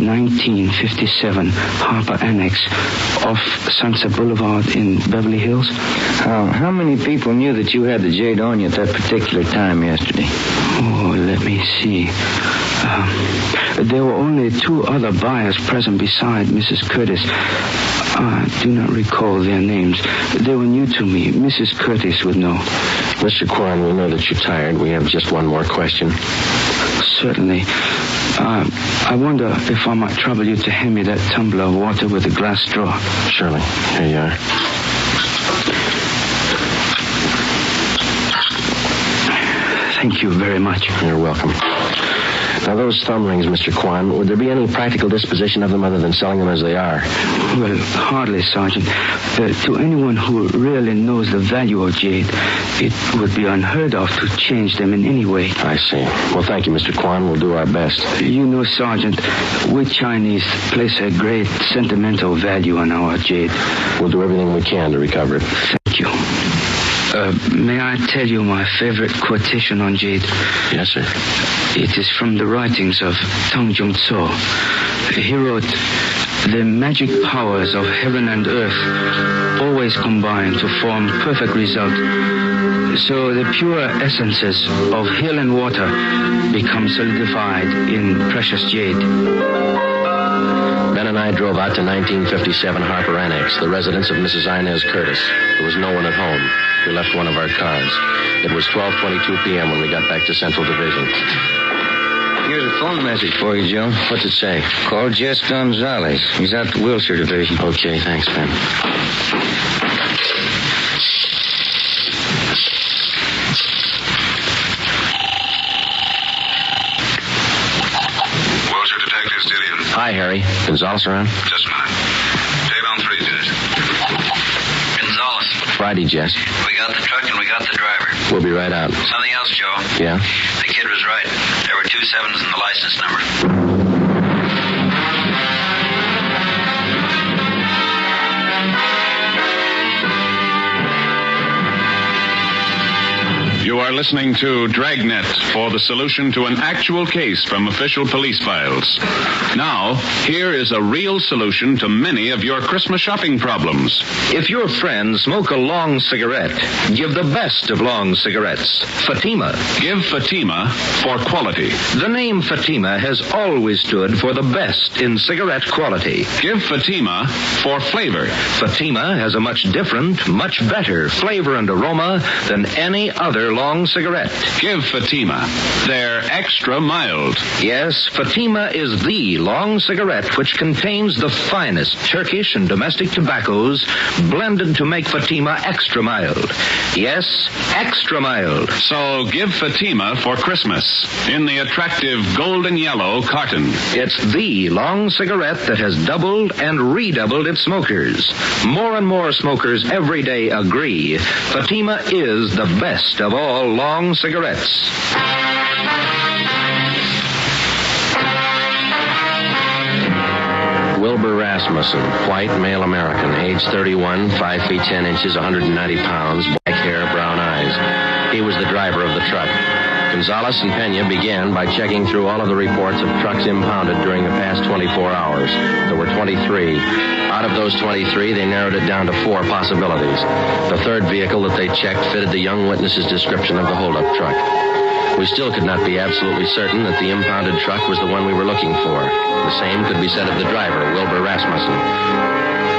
1957 Harper Annex off Sunset Boulevard in Beverly Hills. How many people knew that you had the jade on you at that particular time yesterday? Oh, let me see. There were only 2 other buyers present beside Mrs. Curtis. I do not recall their names. They were new to me. Mrs. Curtis would know. Mr. Kwan, we know that you're tired. We have just one more question. Certainly. I wonder if I might trouble you to hand me that tumbler of water with a glass straw. Surely. Here you are. Thank you very much. You're welcome. Now, those thumb rings, Mr. Kwan, would there be any practical disposition of them other than selling them as they are? Well, hardly, Sergeant. To anyone who really knows the value of jade, it would be unheard of to change them in any way. I see. Well, thank you, Mr. Kwan. We'll do our best. You know, Sergeant, we Chinese place a great sentimental value on our jade. We'll do everything we can to recover it. Thank you. May I tell you my favorite quotation on jade? Yes, sir. It is from the writings of Tang Jung-tso. He wrote, "The magic powers of heaven and earth always combine to form perfect result. So the pure essences of hill and water become solidified in precious jade." Ben and I drove out to 1957 Harper Annex, the residence of Mrs. Inez Curtis. There was no one at home. We left one of our cars. It was 12:22 p.m. when we got back to Central Division. Here's a phone message for you, Joe. What's it say? Call Jess Gonzalez. He's out the Wilshire Division. Okay, thanks, Ben. Hi, Harry. Gonzalez around? Just a minute. Jade on 3, Jess. Gonzalez. Friday, Jess. We got the truck and we got the driver. We'll be right out. Something else, Joe. Yeah? The kid was right. There were 2 7s in the license number. You are listening to Dragnet for the solution to an actual case from official police files. Now, here is a real solution to many of your Christmas shopping problems. If your friends smoke a long cigarette, give the best of long cigarettes. Fatima. Give Fatima for quality. The name Fatima has always stood for the best in cigarette quality. Give Fatima for flavor. Fatima has a much different, much better flavor and aroma than any other long cigarette. Give Fatima. They're extra mild. Yes, Fatima is the long cigarette which contains the finest Turkish and domestic tobaccos blended to make Fatima extra mild. Yes, extra mild. So give Fatima for Christmas in the attractive golden yellow carton. It's the long cigarette that has doubled and redoubled its smokers. More and more smokers every day agree Fatima is the best of all long cigarettes. Wilbur Rasmussen, white, male American, age 31, 5 feet 10 inches, 190 pounds, black hair, brown eyes. He was the driver of the truck. Gonzalez and Pena began by checking through all of the reports of trucks impounded during the past 24 hours. There were 23. Out of those 23, they narrowed it down to 4 possibilities. The third vehicle that they checked fitted the young witness's description of the holdup truck. We still could not be absolutely certain that the impounded truck was the one we were looking for. The same could be said of the driver, Wilbur Rasmussen.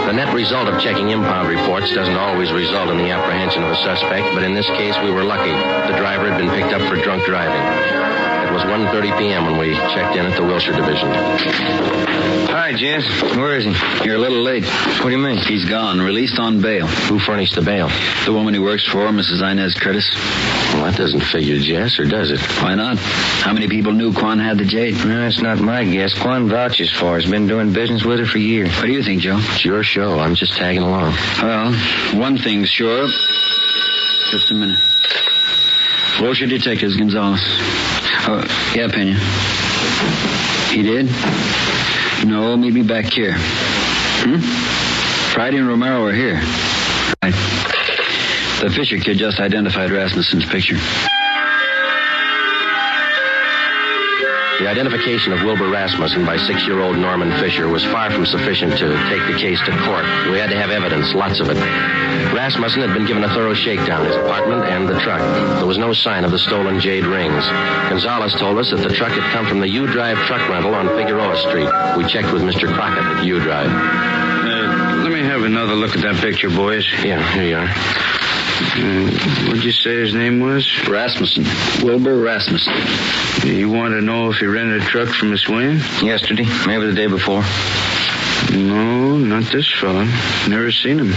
The net result of checking impound reports doesn't always result in the apprehension of a suspect, but in this case we were lucky. The driver had been picked up for drunk driving. It was 1:30 p.m. when we checked in at the Wilshire Division. Hi, Jess. Where is he? You're a little late. What do you mean? He's gone, released on bail. Who furnished the bail? The woman he works for, Mrs. Inez Curtis. Well, that doesn't figure, Jess, or does it? Why not? How many people knew Quan had the Jade? That's not my guess. Quan vouches for her. He's been doing business with her for years. What do you think, Joe? It's your show. I'm just tagging along. Well, one thing's sure. Just a minute. Wilshire Detectives, Gonzalez. Oh, yeah, Pena. He did? No, meet me back here. Friday and Romero are here. Right. The Fisher kid just identified Rasmussen's picture. The identification of Wilbur Rasmussen by 6-year-old Norman Fisher was far from sufficient to take the case to court. We had to have evidence, lots of it. Rasmussen had been given a thorough shakedown, his apartment and the truck. There was no sign of the stolen jade rings. Gonzalez told us that the truck had come from the U-Drive truck rental on Figueroa Street. We checked with Mr. Crockett at U-Drive. Let me have another look at that picture, boys. Yeah, here you are. What'd you say his name was? Rasmussen. Wilbur Rasmussen. You want to know if he rented a truck from Miss Wayne? Yesterday, maybe the day before. No, not this fella. Never seen him.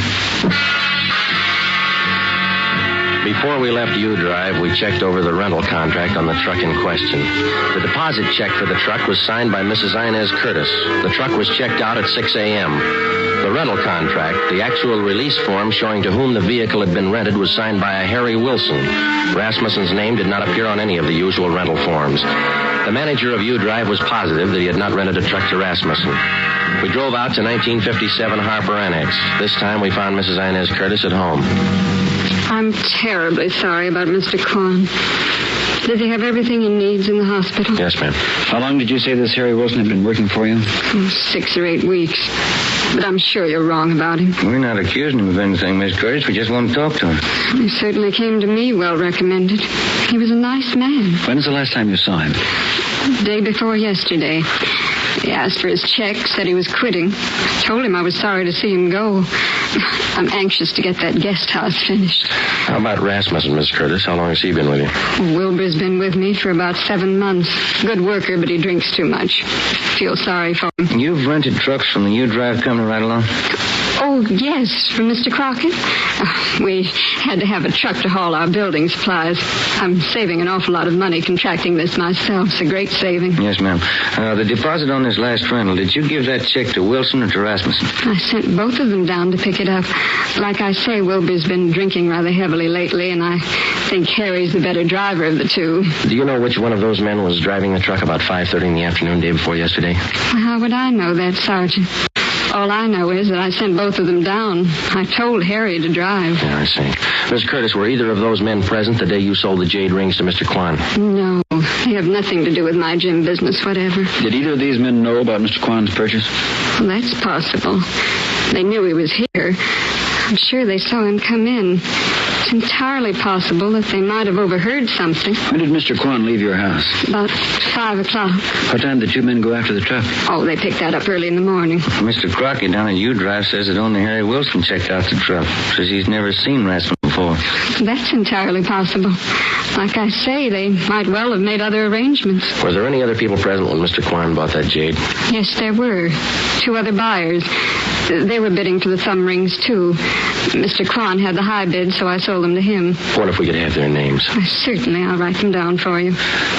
Before we left U-Drive, we checked over the rental contract on the truck in question. The deposit check for the truck was signed by Mrs. Inez Curtis. The truck was checked out at 6 a.m. The rental contract, the actual release form showing to whom the vehicle had been rented, was signed by a Harry Wilson. Rasmussen's name did not appear on any of the usual rental forms. The manager of U-Drive was positive that he had not rented a truck to Rasmussen. We drove out to 1957 Harper Annex. This time we found Mrs. Inez Curtis at home. I'm terribly sorry about Mr. Quan. Does he have everything he needs in the hospital? Yes, ma'am. How long did you say this Harry Wilson had been working for you? 6 or 8 weeks. But I'm sure you're wrong about him. We're not accusing him of anything, Miss Curtis. We just want to talk to him. He certainly came to me well recommended. He was a nice man. When's the last time you saw him? The day before yesterday. He asked for his check, said he was quitting. I told him I was sorry to see him go. I'm anxious to get that guest house finished. How about Rasmussen, Miss Curtis? How long has he been with you? Wilbur's been with me for about 7 months. Good worker, but he drinks too much. Feel sorry for him. You've rented trucks from the U-Drive company right along? Oh, yes, from Mr. Crockett. We had to have a truck to haul our building supplies. I'm saving an awful lot of money contracting this myself. It's a great saving. Yes, ma'am. The deposit on this last rental, did you give that check to Wilson or to Rasmussen? I sent both of them down to pick it up. Like I say, Wilbur's been drinking rather heavily lately, and I think Harry's the better driver of the two. Do you know which one of those men was driving the truck about 5:30 in the afternoon day before yesterday? How would I know that, Sergeant? All I know is that I sent both of them down. I told Harry to drive. Yeah, I see. Miss Curtis, were either of those men present the day you sold the jade rings to Mr. Kwan? No, they have nothing to do with my gym business, whatever. Did either of these men know about Mr. Kwan's purchase? Well, that's possible. They knew he was here. I'm sure they saw him come in. It's entirely possible that they might have overheard something. When did Mr. Kwan leave your house? About 5 o'clock. What time did 2 men go after the truck? Oh, they picked that up early in the morning. Mr. Crockett down at U-Drive says that only Harry Wilson checked out the truck. Says he's never seen Rasmussen before. That's entirely possible. Like I say, they might well have made other arrangements. Were there any other people present when Mr. Kwan bought that jade? Yes, there were. 2 other buyers. They were bidding for the thumb rings, too. Mr. Kwan had the high bid, so I sold them to him. I wonder if we could have their names. Certainly, I'll write them down for you.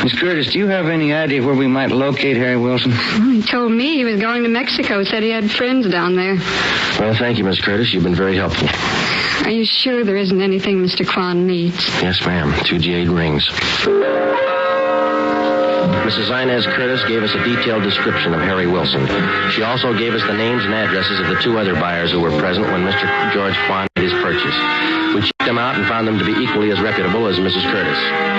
Miss Curtis, do you have any idea where we might locate Harry Wilson? Well, he told me he was going to Mexico, said he had friends down there. Well, thank you, Miss Curtis. You've been very helpful. Are you sure there isn't anything Mr. Kwan needs? Yes, ma'am. 2 jade rings. Mrs. Inez Curtis gave us a detailed description of Harry Wilson. She also gave us the names and addresses of the 2 other buyers who were present when Mr. George Kwan made his purchase. We checked them out and found them to be equally as reputable as Mrs. Curtis.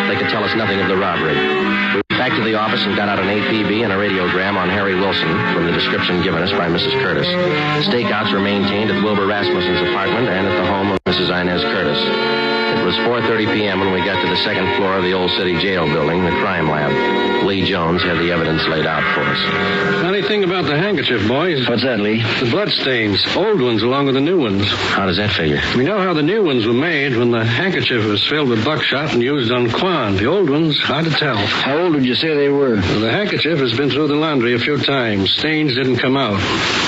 They could tell us nothing of the robbery. We went back to the office and got out an APB and a radiogram on Harry Wilson from the description given us by Mrs. Curtis. Stakeouts were maintained at Wilbur Rasmussen's apartment and at the home of Mrs. Inez Curtis. It was 4:30 p.m. when we got to the second floor of the old city jail building, the crime lab. Lee Jones had the evidence laid out for us. Funny thing about the handkerchief, boys. What's that, Lee? The blood stains. Old ones along with the new ones. How does that figure? We know how the new ones were made when the handkerchief was filled with buckshot and used on Kwan. The old ones, hard to tell. How old would you say they were? Well, the handkerchief has been through the laundry a few times. Stains didn't come out.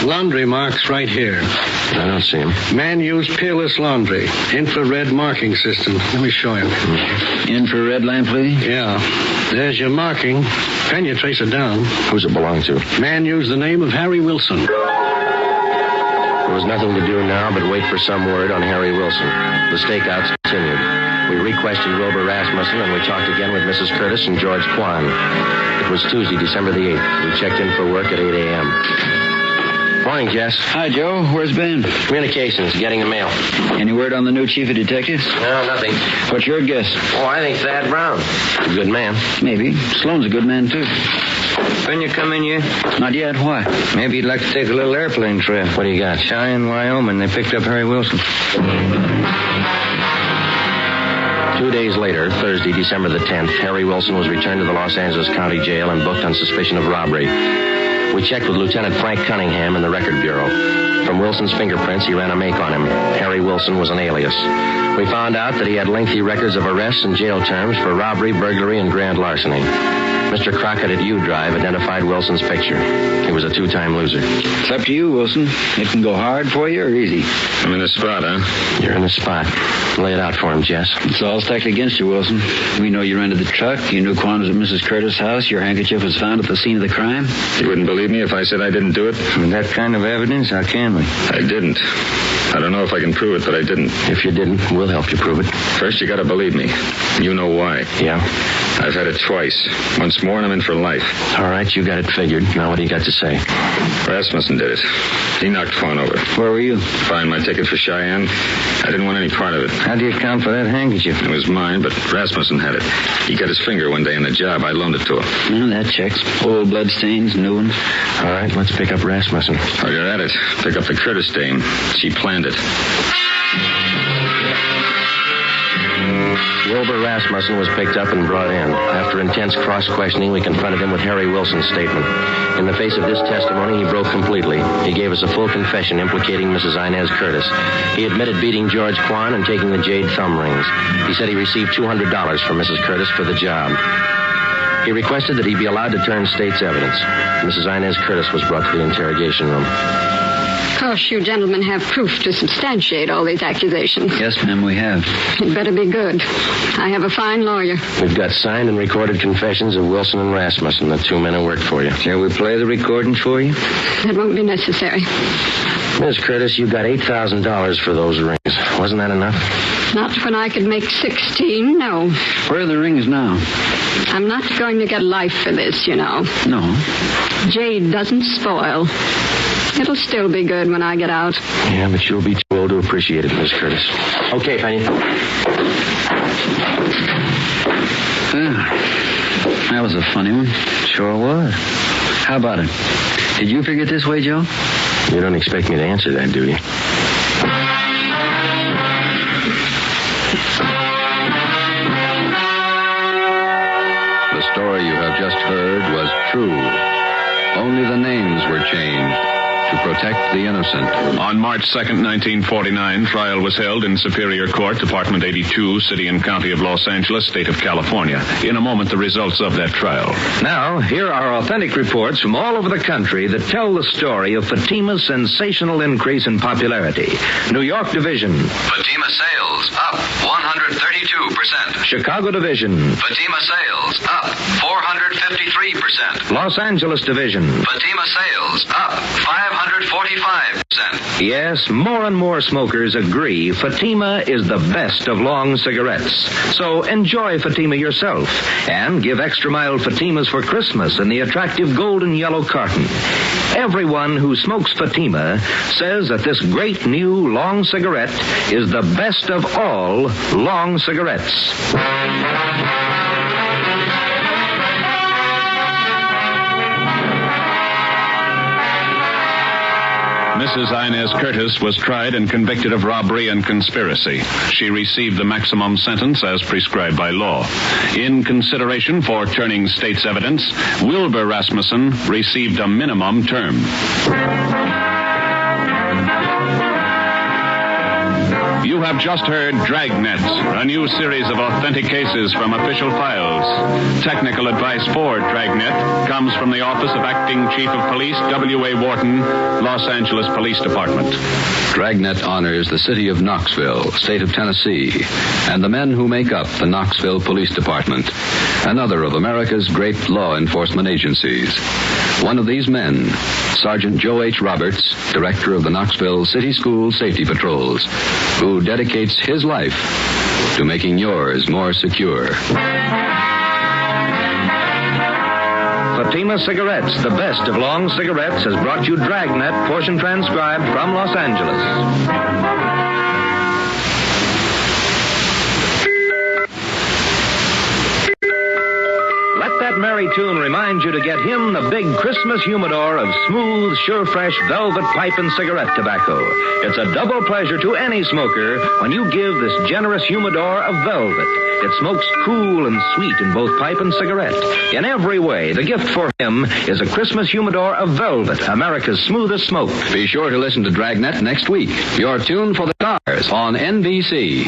Laundry marks right here. I don't see them. Man used peerless laundry. Infrared marking system. Let me show you. Infrared lamp, Lee? Yeah. There's your marking. Can you trace it down? Who's it belong to? Man used the name of Harry Wilson. There was nothing to do now but wait for some word on Harry Wilson. The stakeouts continued. We re-questioned Wilbur Rasmussen, and we talked again with Mrs. Curtis and George Kwan. It was Tuesday, December the 8th. We checked in for work at 8 a.m. Morning, Jess. Hi, Joe. Where's Ben? Communications, getting the mail. Any word on the new chief of detectives? No, nothing. What's your guess? Oh, I think Thad Brown. A good man. Maybe. Sloan's a good man, too. Couldn't you come in yet? Not yet. Why? Maybe you'd like to take a little airplane trip. What do you got? Cheyenne, Wyoming. They picked up Harry Wilson. 2 days later, Thursday, December the 10th, Harry Wilson was returned to the Los Angeles County Jail and booked on suspicion of robbery. We checked with Lieutenant Frank Cunningham in the Record Bureau. From Wilson's fingerprints, he ran a make on him. Harry Wilson was an alias. We found out that he had lengthy records of arrests and jail terms for robbery, burglary, and grand larceny. Mr. Crockett at U-Drive identified Wilson's picture. He was a 2-time loser. It's up to you, Wilson. It can go hard for you or easy. I'm in the spot, huh? You're in the spot. Lay it out for him, Jess. It's all stacked against you, Wilson. We know you rented the truck. You knew Quan was at Mrs. Curtis' house. Your handkerchief was found at the scene of the crime. You wouldn't believe me if I said I didn't do it? With that kind of evidence, how can we? I didn't. I don't know if I can prove it, but I didn't. If you didn't, we'll help you prove it. First, you gotta believe me. You know why. Yeah? I've had it twice. Once more, and I'm in for life. All right, you got it figured. Now what do you got to say? Rasmussen did it. He knocked Quan over. Where were you? Buying my ticket for Cheyenne. I didn't want any part of it. How do you account for that handkerchief? It was mine, but Rasmussen had it. He cut his finger one day in the job. I loaned it to him. Well, that checks. Old blood stains, new ones. All right, let's pick up Rasmussen. While you're at it, pick up the Curtis dame. She planned it. Wilbur Rasmussen was picked up and brought in. After intense cross-questioning, we confronted him with Harry Wilson's statement. In the face of this testimony, he broke completely. He gave us a full confession implicating Mrs. Inez Curtis. He admitted beating George Kwan and taking the Jade Thumb Rings. He said he received $200 from Mrs. Curtis for the job. He requested that he be allowed to turn state's evidence. Mrs. Inez Curtis was brought to the interrogation room. Of course, you gentlemen have proof to substantiate all these accusations. Yes, ma'am, we have. It better be good. I have a fine lawyer. We've got signed and recorded confessions of Wilson and Rasmussen, the two men who worked for you. Shall we play the recordings for you? That won't be necessary. Miss Curtis, you got $8,000 for those rings. Wasn't that enough? Not when I could make 16, no. Where are the rings now? I'm not going to get life for this, you know. No. Jade doesn't spoil. It'll still be good when I get out. Yeah, but you'll be too old to appreciate it, Miss Curtis. Okay, Penny. That was a funny one. Sure was. How about it? Did you figure it this way, Joe? You don't expect me to answer that, do you? The story you have just heard was true. Only the names were changed to protect the innocent. On March 2nd, 1949, trial was held in Superior Court, Department 82, City and County of Los Angeles, State of California. In a moment, the results of that trial. Now, here are authentic reports from all over the country that tell the story of Fatima's sensational increase in popularity. New York Division. Fatima sales up 132%. Chicago Division. Fatima sales up 453%. Los Angeles Division. Fatima sales up 545%. Yes, more and more smokers agree Fatima is the best of long cigarettes. So enjoy Fatima yourself and give extra mild Fatimas for Christmas in the attractive golden yellow carton. Everyone who smokes Fatima says that this great new long cigarette is the best of all long cigarettes. Mrs. Inez Curtis was tried and convicted of robbery and conspiracy. She received the maximum sentence as prescribed by law. In consideration for turning state's evidence, Wilbur Rasmussen received a minimum term. You have just heard Dragnet, a new series of authentic cases from official files. Technical advice for Dragnet comes from the Office of Acting Chief of Police, W.A. Wharton, Los Angeles Police Department. Dragnet honors the city of Knoxville, state of Tennessee, and the men who make up the Knoxville Police Department, another of America's great law enforcement agencies. One of these men, Sergeant Joe H. Roberts, director of the Knoxville City School Safety Patrols, who dedicates his life to making yours more secure. Fatima Cigarettes, the best of long cigarettes, has brought you Dragnet, portion transcribed from Los Angeles. Let that merry tune remind you to get him the big Christmas humidor of smooth, sure, fresh velvet pipe and cigarette tobacco. It's a double pleasure to any smoker when you give this generous humidor of velvet. It smokes cool and sweet in both pipe and cigarette. In every way, the gift for him is a Christmas humidor of velvet, America's smoothest smoke. Be sure to listen to Dragnet next week. Your tune for the stars on NBC.